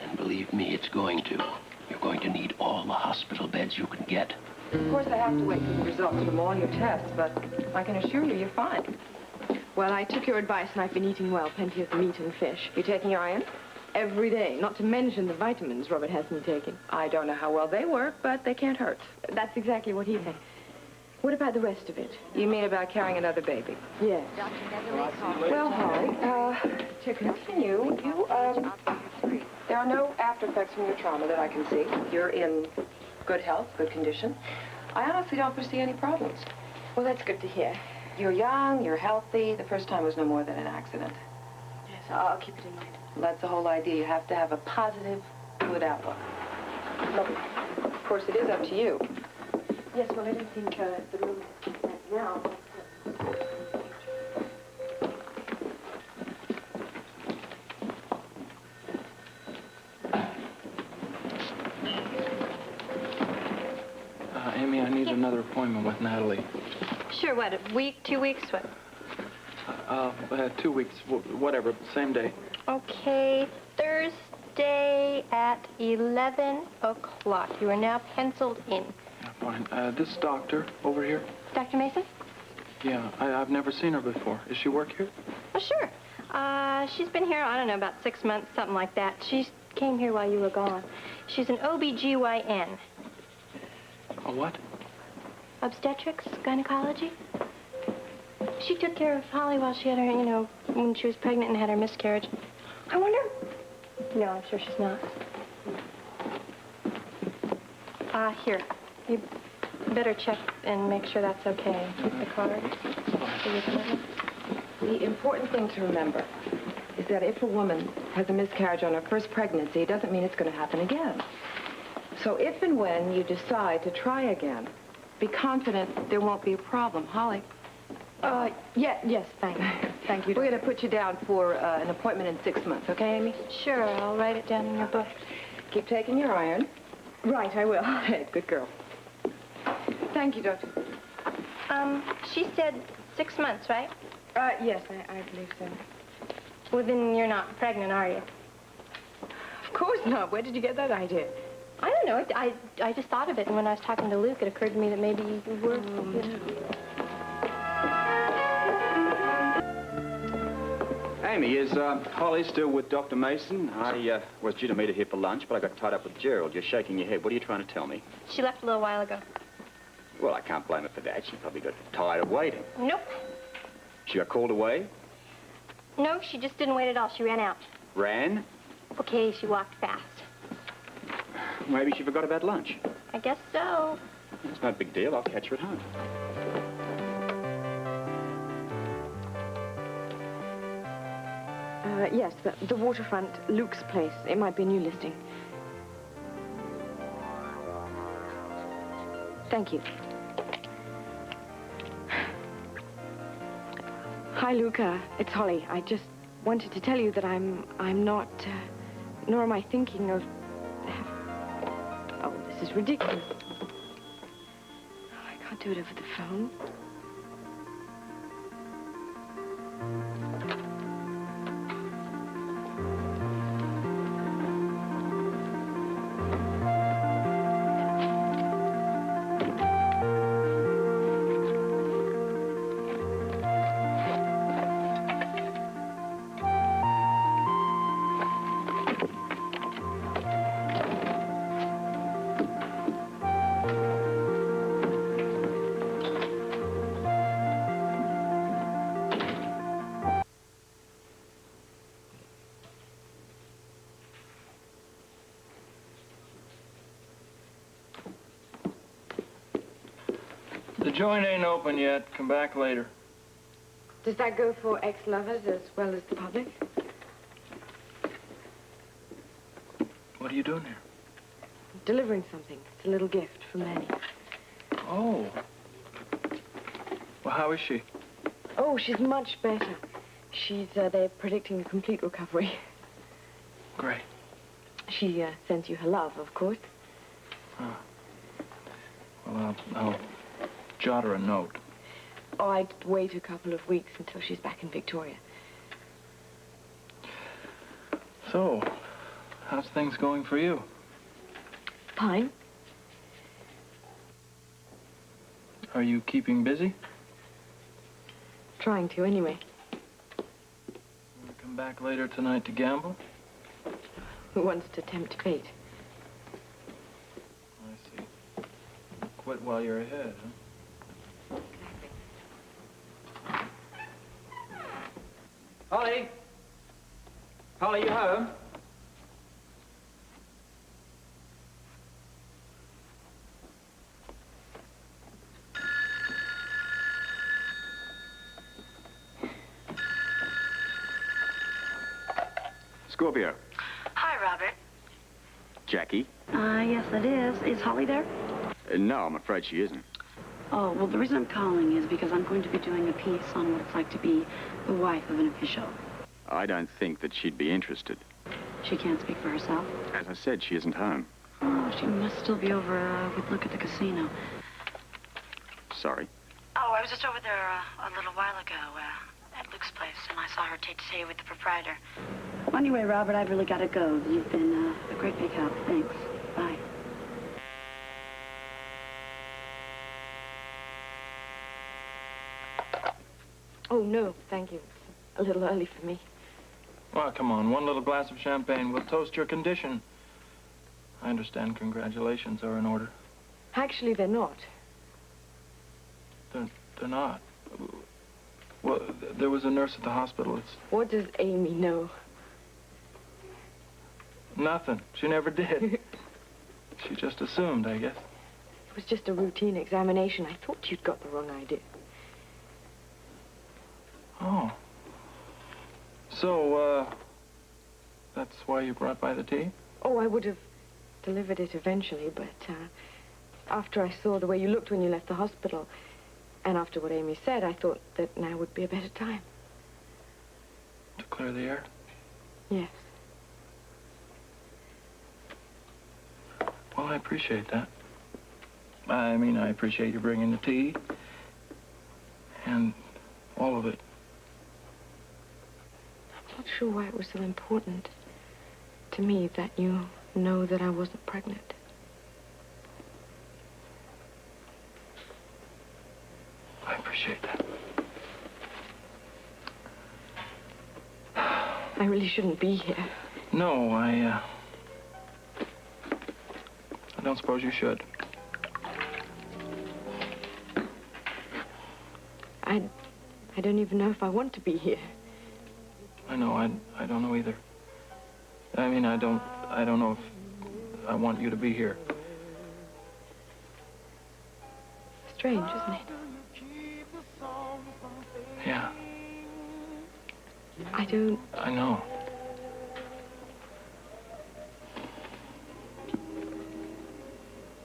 Speaker 4: and believe me, it's going to, you're going to need all the hospital beds you can get.
Speaker 2: Of course, I have to wait for the results from all your tests, but I can assure you you're fine. Well, I took your advice, and I've been eating well, plenty of meat and fish. You taking your iron? Every day, not to mention the vitamins Robert has me taking. I don't know how well they work, but they can't hurt. That's exactly what he said. What about the rest of it? You mean about carrying another baby? Yes. Well, Holly, to continue, there are no after effects from your trauma that I can see. You're in good health, good condition. I honestly don't foresee any problems. Well, that's good to hear. You're young, you're healthy. The first time was no more than an accident. Yes, I'll keep it in mind. That's the whole idea. You have to have a positive, good outlook. Lovely. Of course, it is up to you. Yes, well, I didn't think the room right now.
Speaker 7: another appointment with Natalie.
Speaker 14: Sure, what, a week, 2 weeks, what?
Speaker 7: 2 weeks, whatever, same day.
Speaker 14: Okay, Thursday at 11 o'clock. You are now penciled in.
Speaker 7: Yeah, fine. This doctor over here?
Speaker 14: Dr. Mason?
Speaker 7: Yeah, I've never seen her before. Does she work here?
Speaker 14: Oh, sure. She's been here, I don't know, about 6 months, something like that. She came here while you were gone. She's an OB-GYN.
Speaker 7: A what?
Speaker 14: Obstetrics, gynecology. She took care of Holly while she had her, you know, when she was pregnant and had her miscarriage. I wonder... No, I'm sure she's not. Here. You better check and make sure that's okay. Keep the card.
Speaker 2: The important thing to remember is that if a woman has a miscarriage on her first pregnancy, it doesn't mean it's going to happen again. So if and when you decide to try again, be confident there won't be a problem. Holly?
Speaker 14: Yes, thank you.
Speaker 2: We're going to put you down for an appointment in 6 months, okay, Amy?
Speaker 14: Sure, I'll write it down in your book.
Speaker 2: Keep taking your iron.
Speaker 14: Right, I will.
Speaker 2: Hey, good girl. Thank you, Doctor.
Speaker 14: She said 6 months, right?
Speaker 2: Yes, I believe so.
Speaker 14: Well, then you're not pregnant, are you?
Speaker 2: Of course not. Where did you get that idea?
Speaker 14: I don't know. I just thought of it, and when I was talking to Luke, it occurred to me that maybe you were.
Speaker 11: Amy, is Holly still with Dr. Mason? I was due to meet her here for lunch, but I got tied up with Gerald. You're shaking your head. What are you trying to tell me?
Speaker 14: She left a little while ago.
Speaker 11: Well, I can't blame her for that. She probably got tired of waiting.
Speaker 14: Nope.
Speaker 11: She got called away?
Speaker 14: No, she just didn't wait at all. She ran out.
Speaker 11: Ran?
Speaker 14: Okay, she walked fast.
Speaker 11: Maybe she forgot about lunch.
Speaker 14: I guess so.
Speaker 11: It's no big deal. I'll catch her at home.
Speaker 2: Yes, the waterfront, Luke's place. It might be a new listing. Thank you. Hi, Luke. It's Holly. I just wanted to tell you that I'm not, nor am I thinking of... Oh, this is ridiculous. Oh, I can't do it over the phone.
Speaker 7: The joint ain't open yet. Come back later.
Speaker 2: Does that go for ex-lovers as well as the public?
Speaker 7: What are you doing here?
Speaker 2: Delivering something. It's a little gift from Manny.
Speaker 7: Oh. Well, how is she?
Speaker 2: Oh, she's much better. They're predicting a complete recovery.
Speaker 7: Great.
Speaker 2: She sends you her love, of course.
Speaker 7: Oh. Well, I'll jot her a note.
Speaker 2: Oh, I'd wait a couple of weeks until she's back in Victoria.
Speaker 7: So, how's things going for you?
Speaker 2: Fine.
Speaker 7: Are you keeping busy?
Speaker 2: Trying to, anyway.
Speaker 7: You come back later tonight to gamble?
Speaker 2: Who wants to tempt fate?
Speaker 7: I see. Quit while you're ahead, huh?
Speaker 11: Holly? Holly, you home? Scorpio.
Speaker 10: Hi, Robert.
Speaker 11: Jackie?
Speaker 10: Yes, it is. Is Holly there?
Speaker 11: No, I'm afraid she isn't.
Speaker 10: Oh, well, the reason I'm calling is because I'm going to be doing a piece on what it's like to be the wife of an official.
Speaker 11: I don't think that she'd be interested.
Speaker 10: She can't speak for herself.
Speaker 11: As I said, she isn't home.
Speaker 10: Oh, she must still be over with Luke at the casino.
Speaker 1: Sorry.
Speaker 10: Oh, I was just over there a little while ago at Luke's place, and I saw her take to say with the proprietor. Well, anyway, Robert, I've really got to go. You've been a great big help. Thanks. Bye.
Speaker 2: Oh, no, thank you. It's a little early for me.
Speaker 7: Well, come on. One little glass of champagne will toast your condition. I understand congratulations are in order.
Speaker 2: Actually, they're not.
Speaker 7: They're not. Well, there was a nurse at the hospital. It's
Speaker 2: What does Amy know?
Speaker 7: nothing. She never did. She just assumed, I guess.
Speaker 2: It was just a routine examination. I thought you'd got the wrong idea.
Speaker 7: Oh. So, that's why you brought by the tea?
Speaker 2: Oh, I would have delivered it eventually, but after I saw the way you looked when you left the hospital, and after what Amy said, I thought that now would be a better time.
Speaker 7: To clear the air?
Speaker 2: Yes.
Speaker 7: Well, I appreciate that. I mean, I appreciate you bringing the tea. And all of it.
Speaker 2: I'm not sure why it was so important to me that you know that I wasn't pregnant.
Speaker 7: I appreciate that.
Speaker 2: I really shouldn't be here.
Speaker 7: No, I don't suppose you should.
Speaker 2: I don't even know if I want to be here.
Speaker 7: I know, I don't know either. I mean, I don't know if I want you to be here.
Speaker 2: Strange, isn't it?
Speaker 7: Yeah.
Speaker 2: I don't...
Speaker 7: I know.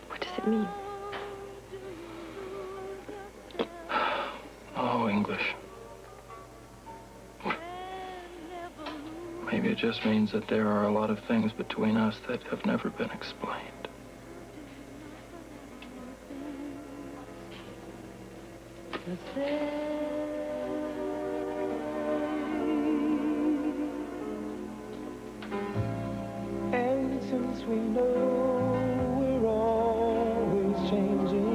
Speaker 2: What does it mean?
Speaker 7: Oh, English. Maybe it just means that there are a lot of things between us that have never been explained.
Speaker 15: And since we know we're always changing,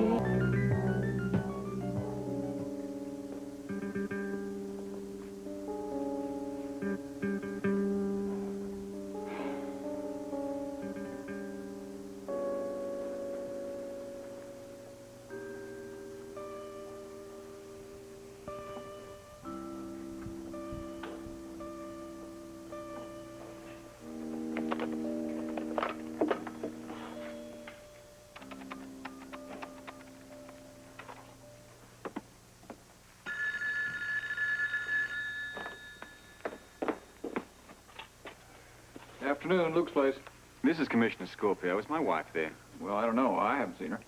Speaker 16: Afternoon, Luke's place.
Speaker 1: This is Commissioner Scorpio. Is my wife there?
Speaker 16: Well, I don't know. I haven't seen her.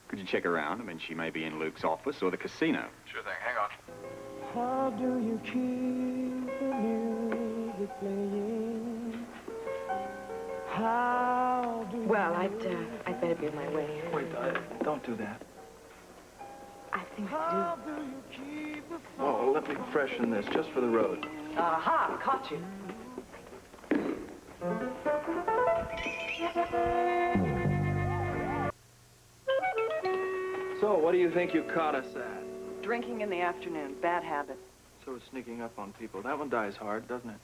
Speaker 1: Could you check around? I mean, she may be in Luke's office or the casino.
Speaker 16: Sure thing. Hang on.
Speaker 15: how do you keep the music playing? How do you...
Speaker 2: Well, I'd better be on my way.
Speaker 7: Wait, don't do that.
Speaker 2: I think I do.
Speaker 7: Oh, let me freshen this just for the road.
Speaker 2: Aha, caught you.
Speaker 7: So, what do you think you caught us at?
Speaker 17: Drinking in the afternoon. Bad habit.
Speaker 7: Sort of sneaking up on people. That one dies hard, doesn't it?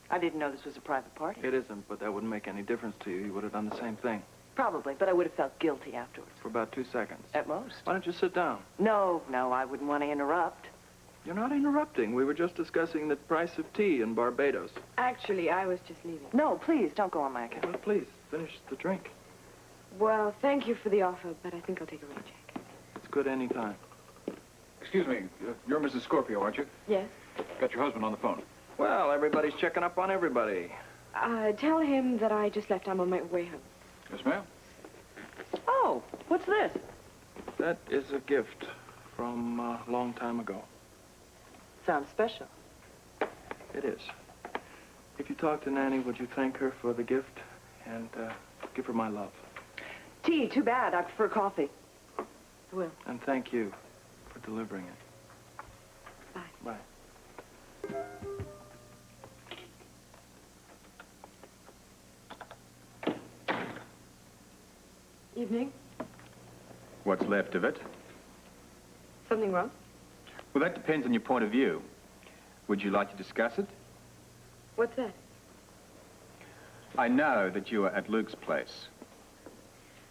Speaker 17: I didn't know this was a private party.
Speaker 7: It isn't, but that wouldn't make any difference to you. You would have done the same thing.
Speaker 17: Probably, but I would have felt guilty afterwards.
Speaker 7: For about 2 seconds.
Speaker 17: At most.
Speaker 7: Why don't you sit down?
Speaker 17: No, I wouldn't want to interrupt.
Speaker 7: You're not interrupting. We were just discussing the price of tea in Barbados.
Speaker 2: Actually, I was just leaving.
Speaker 17: No, please, don't go on my account.
Speaker 7: Well, please, finish the drink.
Speaker 2: Well, thank you for the offer, but I think I'll take a recheck.
Speaker 7: It's good any time.
Speaker 16: Excuse me. You're Mrs. Scorpio, aren't you?
Speaker 2: Yes?
Speaker 16: Got your husband on the phone.
Speaker 7: Well, everybody's checking up on everybody.
Speaker 2: Tell him that I just left. I'm on my way home.
Speaker 16: Yes, ma'am.
Speaker 17: Oh, what's this?
Speaker 7: That is a gift from a long time ago.
Speaker 17: Sounds special.
Speaker 7: It is. If you talk to Nanny, would you thank her for the gift and give her my love?
Speaker 17: Tea, too bad. I prefer coffee.
Speaker 2: I will.
Speaker 7: And thank you for delivering it.
Speaker 2: Bye.
Speaker 7: Bye.
Speaker 2: Evening.
Speaker 11: What's left of it?
Speaker 2: Something wrong?
Speaker 11: Well, that depends on your point of view. Would you like to discuss it?
Speaker 2: What's that?
Speaker 11: I know that you were at Luke's place.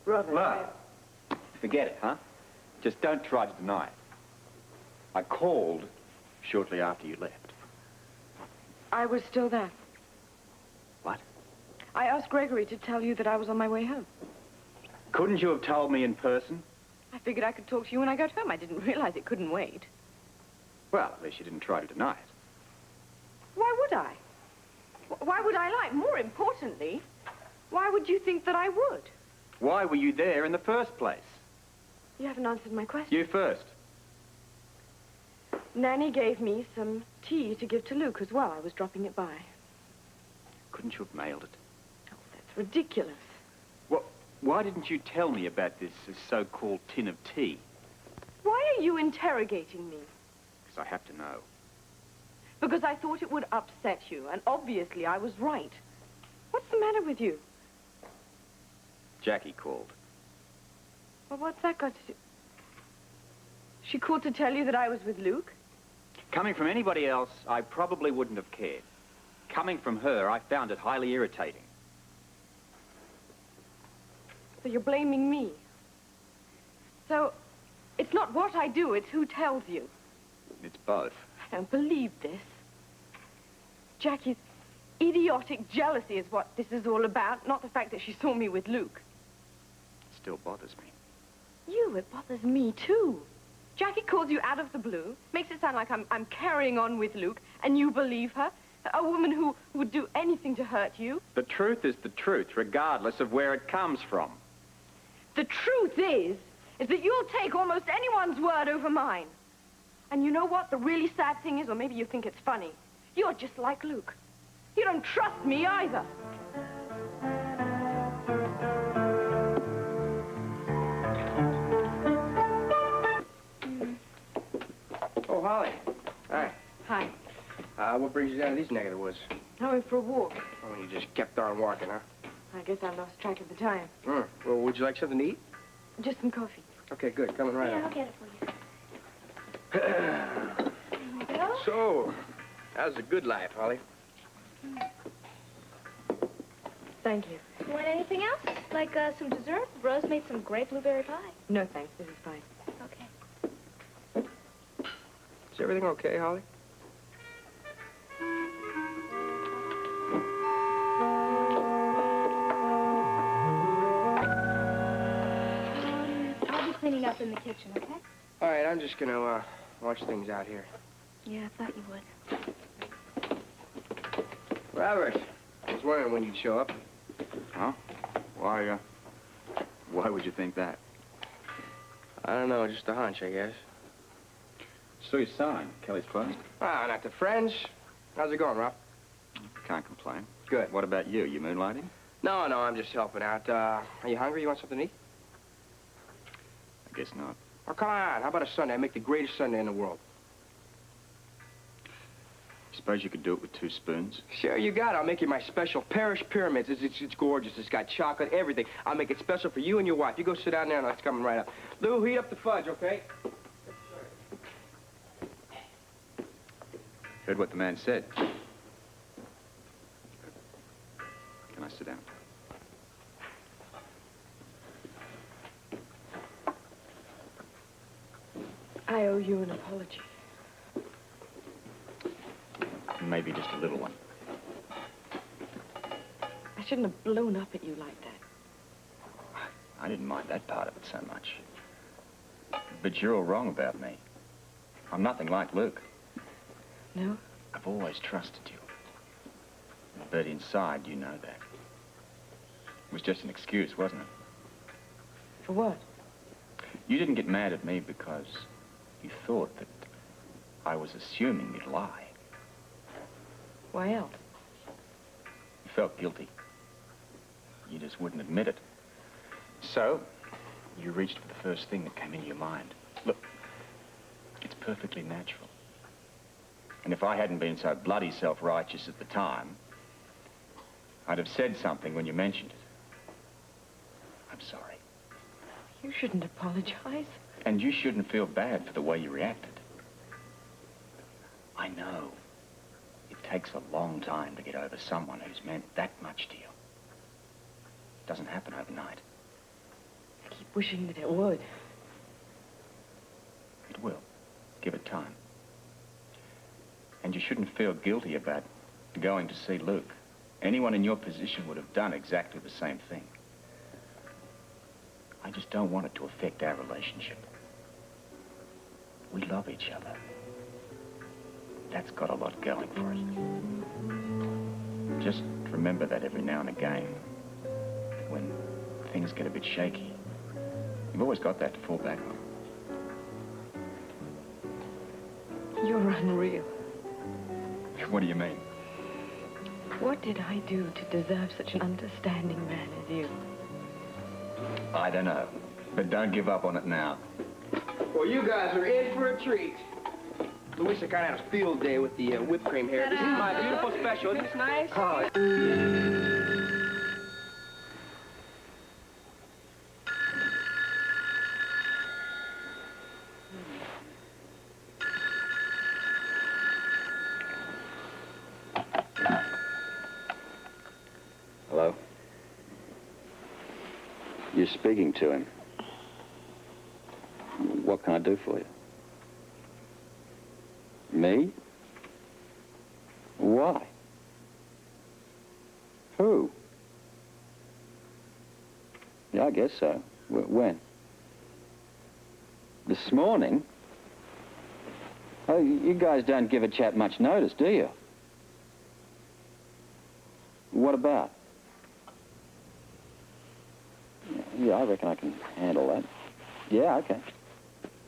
Speaker 2: Robert.
Speaker 11: Look, forget it, huh? Just don't try to deny it. I called shortly after you left.
Speaker 2: I was still there.
Speaker 11: What?
Speaker 2: I asked Gregory to tell you that I was on my way home.
Speaker 11: Couldn't you have told me in person?
Speaker 2: I figured I could talk to you when I got home. I didn't realize it couldn't wait.
Speaker 11: Well, at least you didn't try to deny it.
Speaker 2: Why would I? Why would I lie? More importantly, why would you think that I would?
Speaker 11: Why were you there in the first place?
Speaker 2: You haven't answered my question.
Speaker 11: You first.
Speaker 2: Nanny gave me some tea to give to Luke as well. I was dropping it by.
Speaker 11: Couldn't you have mailed it?
Speaker 2: Oh, that's ridiculous.
Speaker 11: Well, why didn't you tell me about this so-called tin of tea?
Speaker 2: Why are you interrogating me?
Speaker 11: Because I have to know.
Speaker 2: Because I thought it would upset you, and obviously I was right. What's the matter with you?
Speaker 11: Jackie called.
Speaker 2: Well, what's that got to do? She called to tell you that I was with Luke?
Speaker 11: Coming from anybody else, I probably wouldn't have cared. Coming from her, I found it highly irritating.
Speaker 2: So you're blaming me. So it's not what I do, it's who tells you.
Speaker 11: It's both.
Speaker 2: I don't believe this. Jackie's idiotic jealousy is what this is all about, not the fact that she saw me with Luke.
Speaker 11: It still bothers me.
Speaker 2: It bothers me too. Jackie calls you out of the blue, makes it sound like I'm carrying on with Luke, and you believe her? A woman who would do anything to hurt you?
Speaker 11: The truth is the truth, regardless of where it comes from.
Speaker 2: The truth is that you'll take almost anyone's word over mine. And you know what the really sad thing is, or maybe you think it's funny? You're just like Luke. You don't trust me either.
Speaker 18: Oh, Holly. Hi.
Speaker 2: Hi.
Speaker 18: What brings you down to these neck of the woods?
Speaker 2: I went for a walk.
Speaker 18: Oh, you just kept on walking, huh?
Speaker 2: I guess I lost track of the time.
Speaker 18: Well, would you like something to eat?
Speaker 2: Just some coffee.
Speaker 18: Okay, good. Coming right
Speaker 14: Yeah,
Speaker 18: up.
Speaker 14: I'll get it for you.
Speaker 18: So, how's the good life, Holly?
Speaker 2: Thank you.
Speaker 14: You want anything else? Like some dessert? Rose made some great blueberry pie.
Speaker 2: No, thanks. This is fine.
Speaker 14: Okay.
Speaker 18: Is everything okay, Holly?
Speaker 14: I'll be cleaning up in the kitchen, okay?
Speaker 18: All right, I'm just gonna watch things out here.
Speaker 14: Yeah, I thought you would.
Speaker 18: Robert, I was wondering when you'd show up.
Speaker 11: Huh? Why would you think that?
Speaker 18: I don't know, just a hunch, I guess.
Speaker 11: So you signed Kelly's phone?
Speaker 18: Ah, not the friends. How's it going, Rob?
Speaker 11: Can't complain.
Speaker 18: Good.
Speaker 11: What about you? You moonlighting?
Speaker 18: No, I'm just helping out. Are you hungry? You want something to eat?
Speaker 11: I guess not.
Speaker 18: Oh, come on. How about a sundae? I make the greatest sundae in the world.
Speaker 11: Suppose you could do it with 2 spoons?
Speaker 18: Sure, you got it. I'll make you my special Parish pyramids. It's gorgeous. It's got chocolate, everything. I'll make it special for you and your wife. You go sit down there and it's coming right up. Lou, heat up the fudge, okay?
Speaker 11: Heard what the man said. Can I sit down?
Speaker 2: I owe you an apology.
Speaker 11: Maybe just a little one.
Speaker 2: I shouldn't have blown up at you like that.
Speaker 11: I didn't mind that part of it so much. But you're all wrong about me. I'm nothing like Luke.
Speaker 2: No?
Speaker 11: I've always trusted you. But inside, you know that. It was just an excuse, wasn't it?
Speaker 2: For what?
Speaker 11: You didn't get mad at me because you thought that I was assuming you'd lie.
Speaker 2: Why else?
Speaker 11: You felt guilty. You just wouldn't admit it. So, You reached for the first thing that came into your mind. Look, it's perfectly natural. And if I hadn't been so bloody self-righteous at the time, I'd have said something when you mentioned it. I'm sorry.
Speaker 6: You shouldn't apologize.
Speaker 11: And you shouldn't feel bad for the way you reacted. I know it takes a long time to get over someone who's meant that much to you. It doesn't happen overnight.
Speaker 6: I keep wishing that it would.
Speaker 11: It will. Give it time. And you shouldn't feel guilty about going to see Luke. Anyone in your position would have done exactly the same thing. I just don't want it to affect our relationship. We love each other. That's got a lot going for it. Just remember that every now and again, when things get a bit shaky. You've always got that to fall back on.
Speaker 6: You're unreal.
Speaker 11: What do you mean?
Speaker 6: What did I do to deserve such an understanding man as you?
Speaker 11: I don't know, but don't give up on it now.
Speaker 18: Well, you guys are in for a treat. Louisa kind of had a field day with the whipped cream here. This is my beautiful special. Isn't this nice? Oh.
Speaker 1: Hello? You're speaking to him. What can I do for you? Me? Why? Who? Yeah, I guess so. When? This morning? Oh, you guys don't give a chap much notice, do you? What about? Yeah, I reckon I can handle that. Yeah, okay.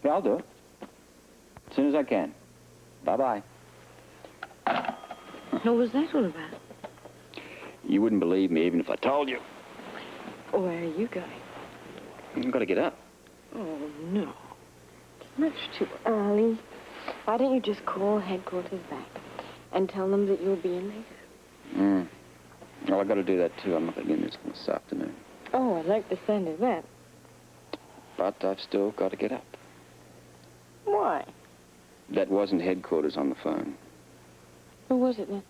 Speaker 1: Yeah, I'll do it. As soon as I can. Bye-bye.
Speaker 6: What was that all about?
Speaker 1: You wouldn't believe me even if I told you.
Speaker 6: Where are you going?
Speaker 1: I've got to get up.
Speaker 6: Oh, no. It's much too early. Why don't you just call headquarters back and tell them that you'll be in later?
Speaker 1: Well, I've got to do that, too. I'm not going to get in this afternoon.
Speaker 6: Oh, I'd like the sound of that.
Speaker 1: But I've still got to get up.
Speaker 6: Why?
Speaker 1: That wasn't headquarters on the phone.
Speaker 6: Who was it then?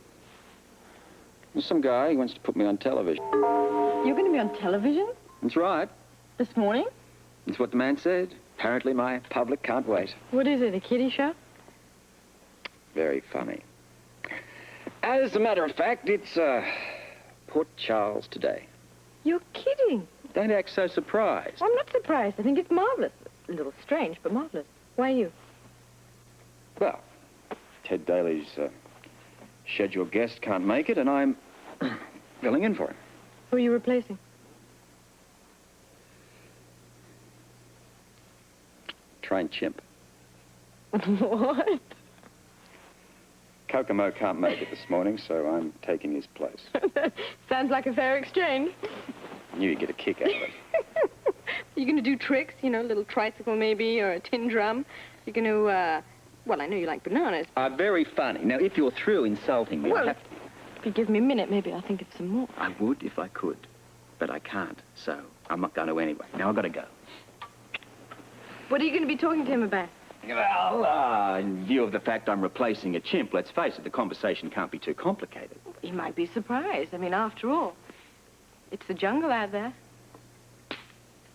Speaker 1: There's some guy who wants to put me on television.
Speaker 6: You're going to be on television?
Speaker 1: That's right.
Speaker 6: This morning?
Speaker 1: That's what the man said. Apparently my public can't wait.
Speaker 6: What is it, a kiddie show?
Speaker 1: Very funny. As a matter of fact, it's Port Charles today.
Speaker 6: You're kidding.
Speaker 1: Don't act so surprised.
Speaker 6: I'm not surprised. I think it's marvelous. A little strange, but marvelous. Why you?
Speaker 1: Well, Ted Daly's scheduled guest can't make it, and I'm filling in for him.
Speaker 6: Who are you replacing?
Speaker 1: Trained chimp.
Speaker 6: What?
Speaker 1: Kokomo can't make it this morning, so I'm taking his place.
Speaker 6: Sounds like a fair exchange.
Speaker 1: Knew you'd get a kick out of it.
Speaker 6: You going to do tricks? You know, a little tricycle maybe, or a tin drum? You're going to, well, I know you like bananas.
Speaker 1: Very funny. Now, if you're through insulting me,
Speaker 6: Well, if you give me a minute, maybe I'll think of some more.
Speaker 1: I would if I could, but I can't, so I'm not going to anyway. Now, I've got to go.
Speaker 6: What are you going to be talking to him about?
Speaker 1: Well, in view of the fact I'm replacing a chimp, let's face it, the conversation can't be too complicated.
Speaker 6: He might be surprised. I mean, after all, it's the jungle out there.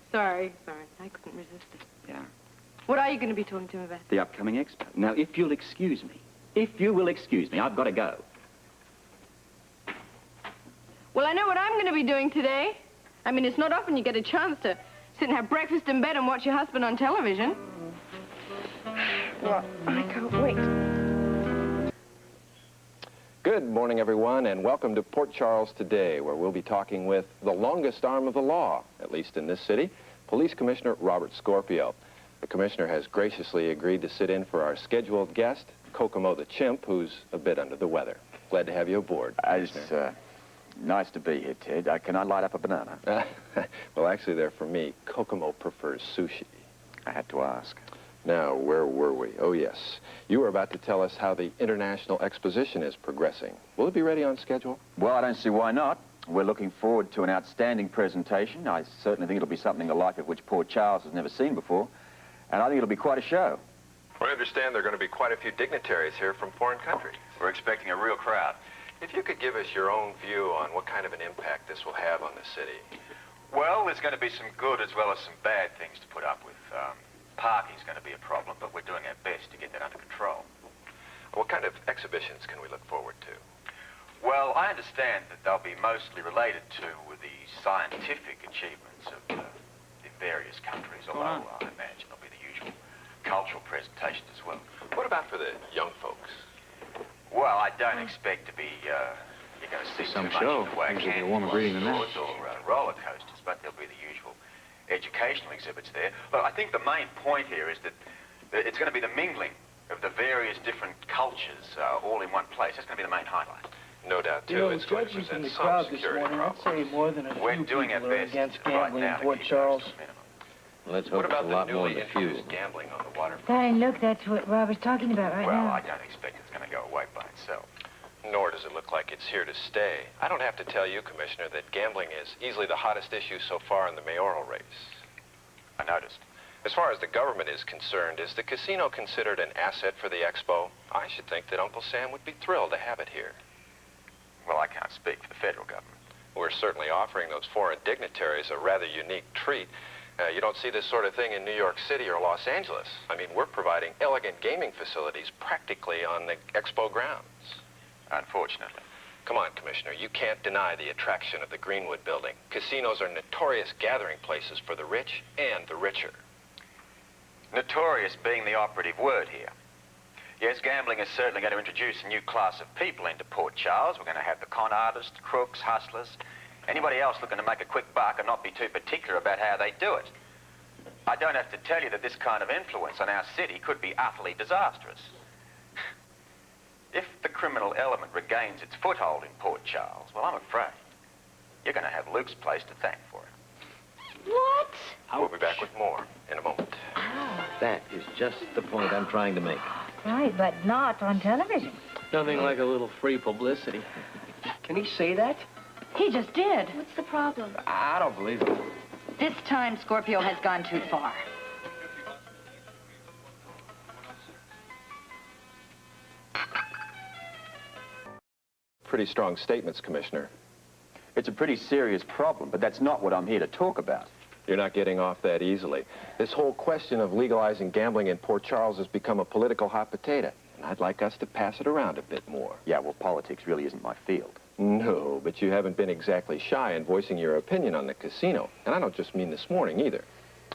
Speaker 6: Sorry. I couldn't resist it.
Speaker 1: Yeah.
Speaker 6: What are you going to be talking to him about?
Speaker 1: The upcoming expo. Now, if you'll excuse me, I've got to go.
Speaker 6: Well, I know what I'm going to be doing today. I mean, it's not often you get a chance to sit and have breakfast in bed and watch your husband on television. Well, I can't wait.
Speaker 7: Good morning, everyone, and welcome to Port Charles Today, where we'll be talking with the longest arm of the law, at least in this city, Police Commissioner Robert Scorpio. The commissioner has graciously agreed to sit in for our scheduled guest, Kokomo the chimp, who's a bit under the weather. Glad to have you aboard.
Speaker 1: Nice to be here, Ted. Can I light up a banana?
Speaker 19: Well, actually, they're for me. Kokomo prefers sushi.
Speaker 1: I had to ask.
Speaker 19: Now, where were we? Oh, yes. You were about to tell us how the International Exposition is progressing. Will it be ready on schedule?
Speaker 1: Well, I don't see why not. We're looking forward to an outstanding presentation. I certainly think it'll be something the like of which Port Charles has never seen before. And I think it'll be quite a show.
Speaker 20: I understand there are going to be quite a few dignitaries here from foreign countries.
Speaker 1: We're expecting a real crowd.
Speaker 20: If you could give us your own view on what kind of an impact this will have on the city.
Speaker 5: Well, there's going to be some good as well as some bad things to put up with. Parking's going to be a problem, but we're doing our best to get that under control.
Speaker 20: What kind of exhibitions can we look forward to?
Speaker 5: Well, I understand that they'll be mostly related to the scientific achievements of the various countries, although I imagine there'll be the usual cultural presentations as well.
Speaker 20: What about for the young folks?
Speaker 5: Well, I don't expect to be, you're going to see
Speaker 12: Some
Speaker 5: too
Speaker 12: show.
Speaker 5: much in the way of
Speaker 12: Usually a warmer greeting than that.
Speaker 5: or roller coasters, but there'll be the usual educational exhibits there. But I think the main point here is that it's going to be the mingling of the various different cultures all in one place. That's going to be the main highlight.
Speaker 20: No doubt, too.
Speaker 15: You know,
Speaker 20: It's going to
Speaker 15: judging from
Speaker 20: present
Speaker 15: the
Speaker 20: some
Speaker 15: crowd this
Speaker 20: security
Speaker 15: morning, I'd
Speaker 20: problems.
Speaker 15: say more than a
Speaker 5: We're
Speaker 15: few
Speaker 5: doing
Speaker 15: people
Speaker 5: our
Speaker 15: are
Speaker 5: best
Speaker 15: against
Speaker 5: right
Speaker 15: gambling
Speaker 5: now
Speaker 15: in
Speaker 5: to
Speaker 15: Port
Speaker 5: keep
Speaker 15: Charles.
Speaker 12: Let's
Speaker 20: What
Speaker 12: hope
Speaker 20: about
Speaker 12: it's a
Speaker 20: the
Speaker 12: lot more
Speaker 20: newly
Speaker 12: than a few.
Speaker 20: introduced gambling on the waterfront?
Speaker 21: Darling, look, that's what Robert's talking about right
Speaker 5: Well,
Speaker 21: now.
Speaker 5: I don't expect it's going to go away by itself.
Speaker 20: Nor does it look like it's here to stay. I don't have to tell you, Commissioner, that gambling is easily the hottest issue so far in the mayoral race.
Speaker 5: I noticed.
Speaker 20: As far as the government is concerned, is the casino considered an asset for the expo? I should think that Uncle Sam would be thrilled to have it here.
Speaker 5: Well, I can't speak for the federal government.
Speaker 20: We're certainly offering those foreign dignitaries a rather unique treat. You don't see this sort of thing in New York City or Los Angeles. I mean, we're providing elegant gaming facilities practically on the expo grounds.
Speaker 5: Unfortunately.
Speaker 20: Come on, Commissioner. You can't deny the attraction of the Greenwood building. Casinos are notorious gathering places for the rich and the richer.
Speaker 5: Notorious being the operative word here. Yes, gambling is certainly going to introduce a new class of people into Port Charles. We're going to have the con artists, crooks, hustlers, anybody else looking to make a quick buck and not be too particular about how they do it. I don't have to tell you that this kind of influence on our city could be utterly disastrous. If the criminal element regains its foothold in Port Charles, well, I'm afraid you're going to have Luke's place to thank for it.
Speaker 14: What?
Speaker 20: We'll be back with more in a moment.
Speaker 12: That is just the point I'm trying to make.
Speaker 21: Right, but not on television.
Speaker 12: Nothing like a little free publicity.
Speaker 18: Can he say that?
Speaker 21: He just did.
Speaker 14: What's the problem?
Speaker 18: I don't believe it.
Speaker 21: This time, Scorpio has gone too far.
Speaker 19: Pretty strong statements, Commissioner.
Speaker 1: It's a pretty serious problem, but that's not what I'm here to talk about.
Speaker 19: You're not getting off that easily. This whole question of legalizing gambling in Port Charles has become a political hot potato, and I'd like us to pass it around a bit more.
Speaker 1: Yeah, well, politics really isn't my field.
Speaker 19: No, but you haven't been exactly shy in voicing your opinion on the casino. And I don't just mean this morning, either.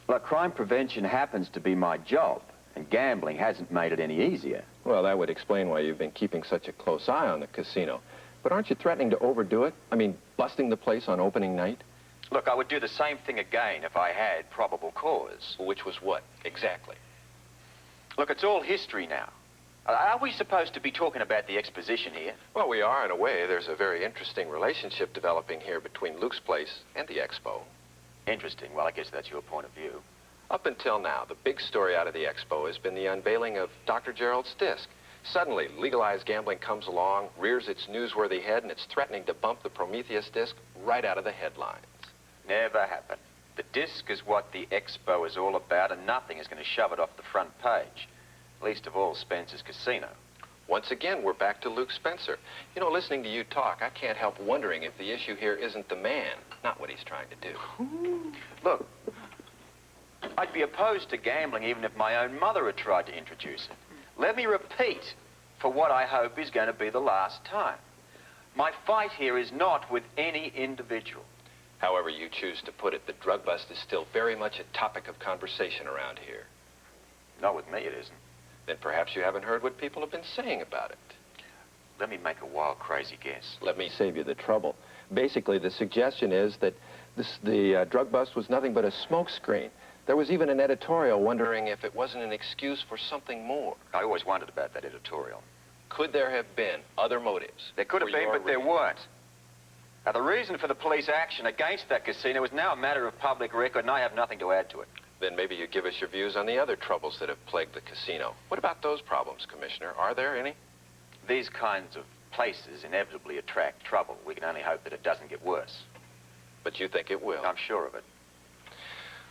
Speaker 1: Look, crime prevention happens to be my job, and gambling hasn't made it any easier.
Speaker 19: Well, that would explain why you've been keeping such a close eye on the casino. But aren't you threatening to overdo it? I mean, busting the place on opening night?
Speaker 5: Look, I would do the same thing again if I had probable cause.
Speaker 20: Which was what, exactly?
Speaker 5: Look, it's all history now. Are we supposed to be talking about the exposition here?
Speaker 20: Well, we are in a way. There's a very interesting relationship developing here between Luke's place and the expo.
Speaker 5: Interesting. Well, I guess that's your point of view.
Speaker 20: Up until now, the big story out of the expo has been the unveiling of Dr. Gerald's disc. Suddenly, legalized gambling comes along, rears its newsworthy head, and it's threatening to bump the Prometheus disc right out of the headlines.
Speaker 5: Never happened. The disc is what the expo is all about, and nothing is going to shove it off the front page. Least of all, Spencer's Casino.
Speaker 20: Once again, we're back to Luke Spencer. You know, listening to you talk, I can't help wondering if the issue here isn't the man, not what he's trying to do.
Speaker 5: Look, I'd be opposed to gambling even if my own mother had tried to introduce it. Let me repeat, for what I hope is going to be the last time. My fight here is not with any individual.
Speaker 20: However you choose to put it, the drug bust is still very much a topic of conversation around here.
Speaker 5: Not with me, it isn't.
Speaker 20: Then perhaps you haven't heard what people have been saying about it.
Speaker 5: Let me make a wild, crazy guess.
Speaker 19: Let me save you the trouble. Basically, the suggestion is that the drug bust was nothing but a smokescreen. There was even an editorial wondering if it wasn't an excuse for something more.
Speaker 5: I always wondered about that editorial.
Speaker 20: Could there have been other motives?
Speaker 5: There could have been, but there weren't. Now, the reason for the police action against that casino is now a matter of public record, and I have nothing to add to it.
Speaker 20: Then maybe you give us your views on the other troubles that have plagued the casino. What about those problems, Commissioner? Are there any?
Speaker 5: These kinds of places inevitably attract trouble. We can only hope that it doesn't get worse.
Speaker 20: But you think it will?
Speaker 5: I'm sure of it.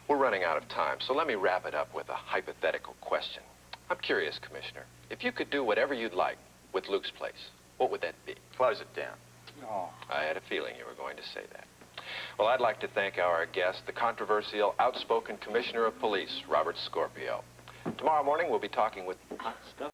Speaker 20: We're running out of time, so let me wrap it up with a hypothetical question. I'm curious, Commissioner. If you could do whatever you'd like with Luke's place, what would that be?
Speaker 5: Close it down.
Speaker 20: Oh. I had a feeling you were going to say that. Well, I'd like to thank our guest, the controversial, outspoken Commissioner of Police, Robert Scorpio. Tomorrow morning, we'll be talking with... Hot stuff.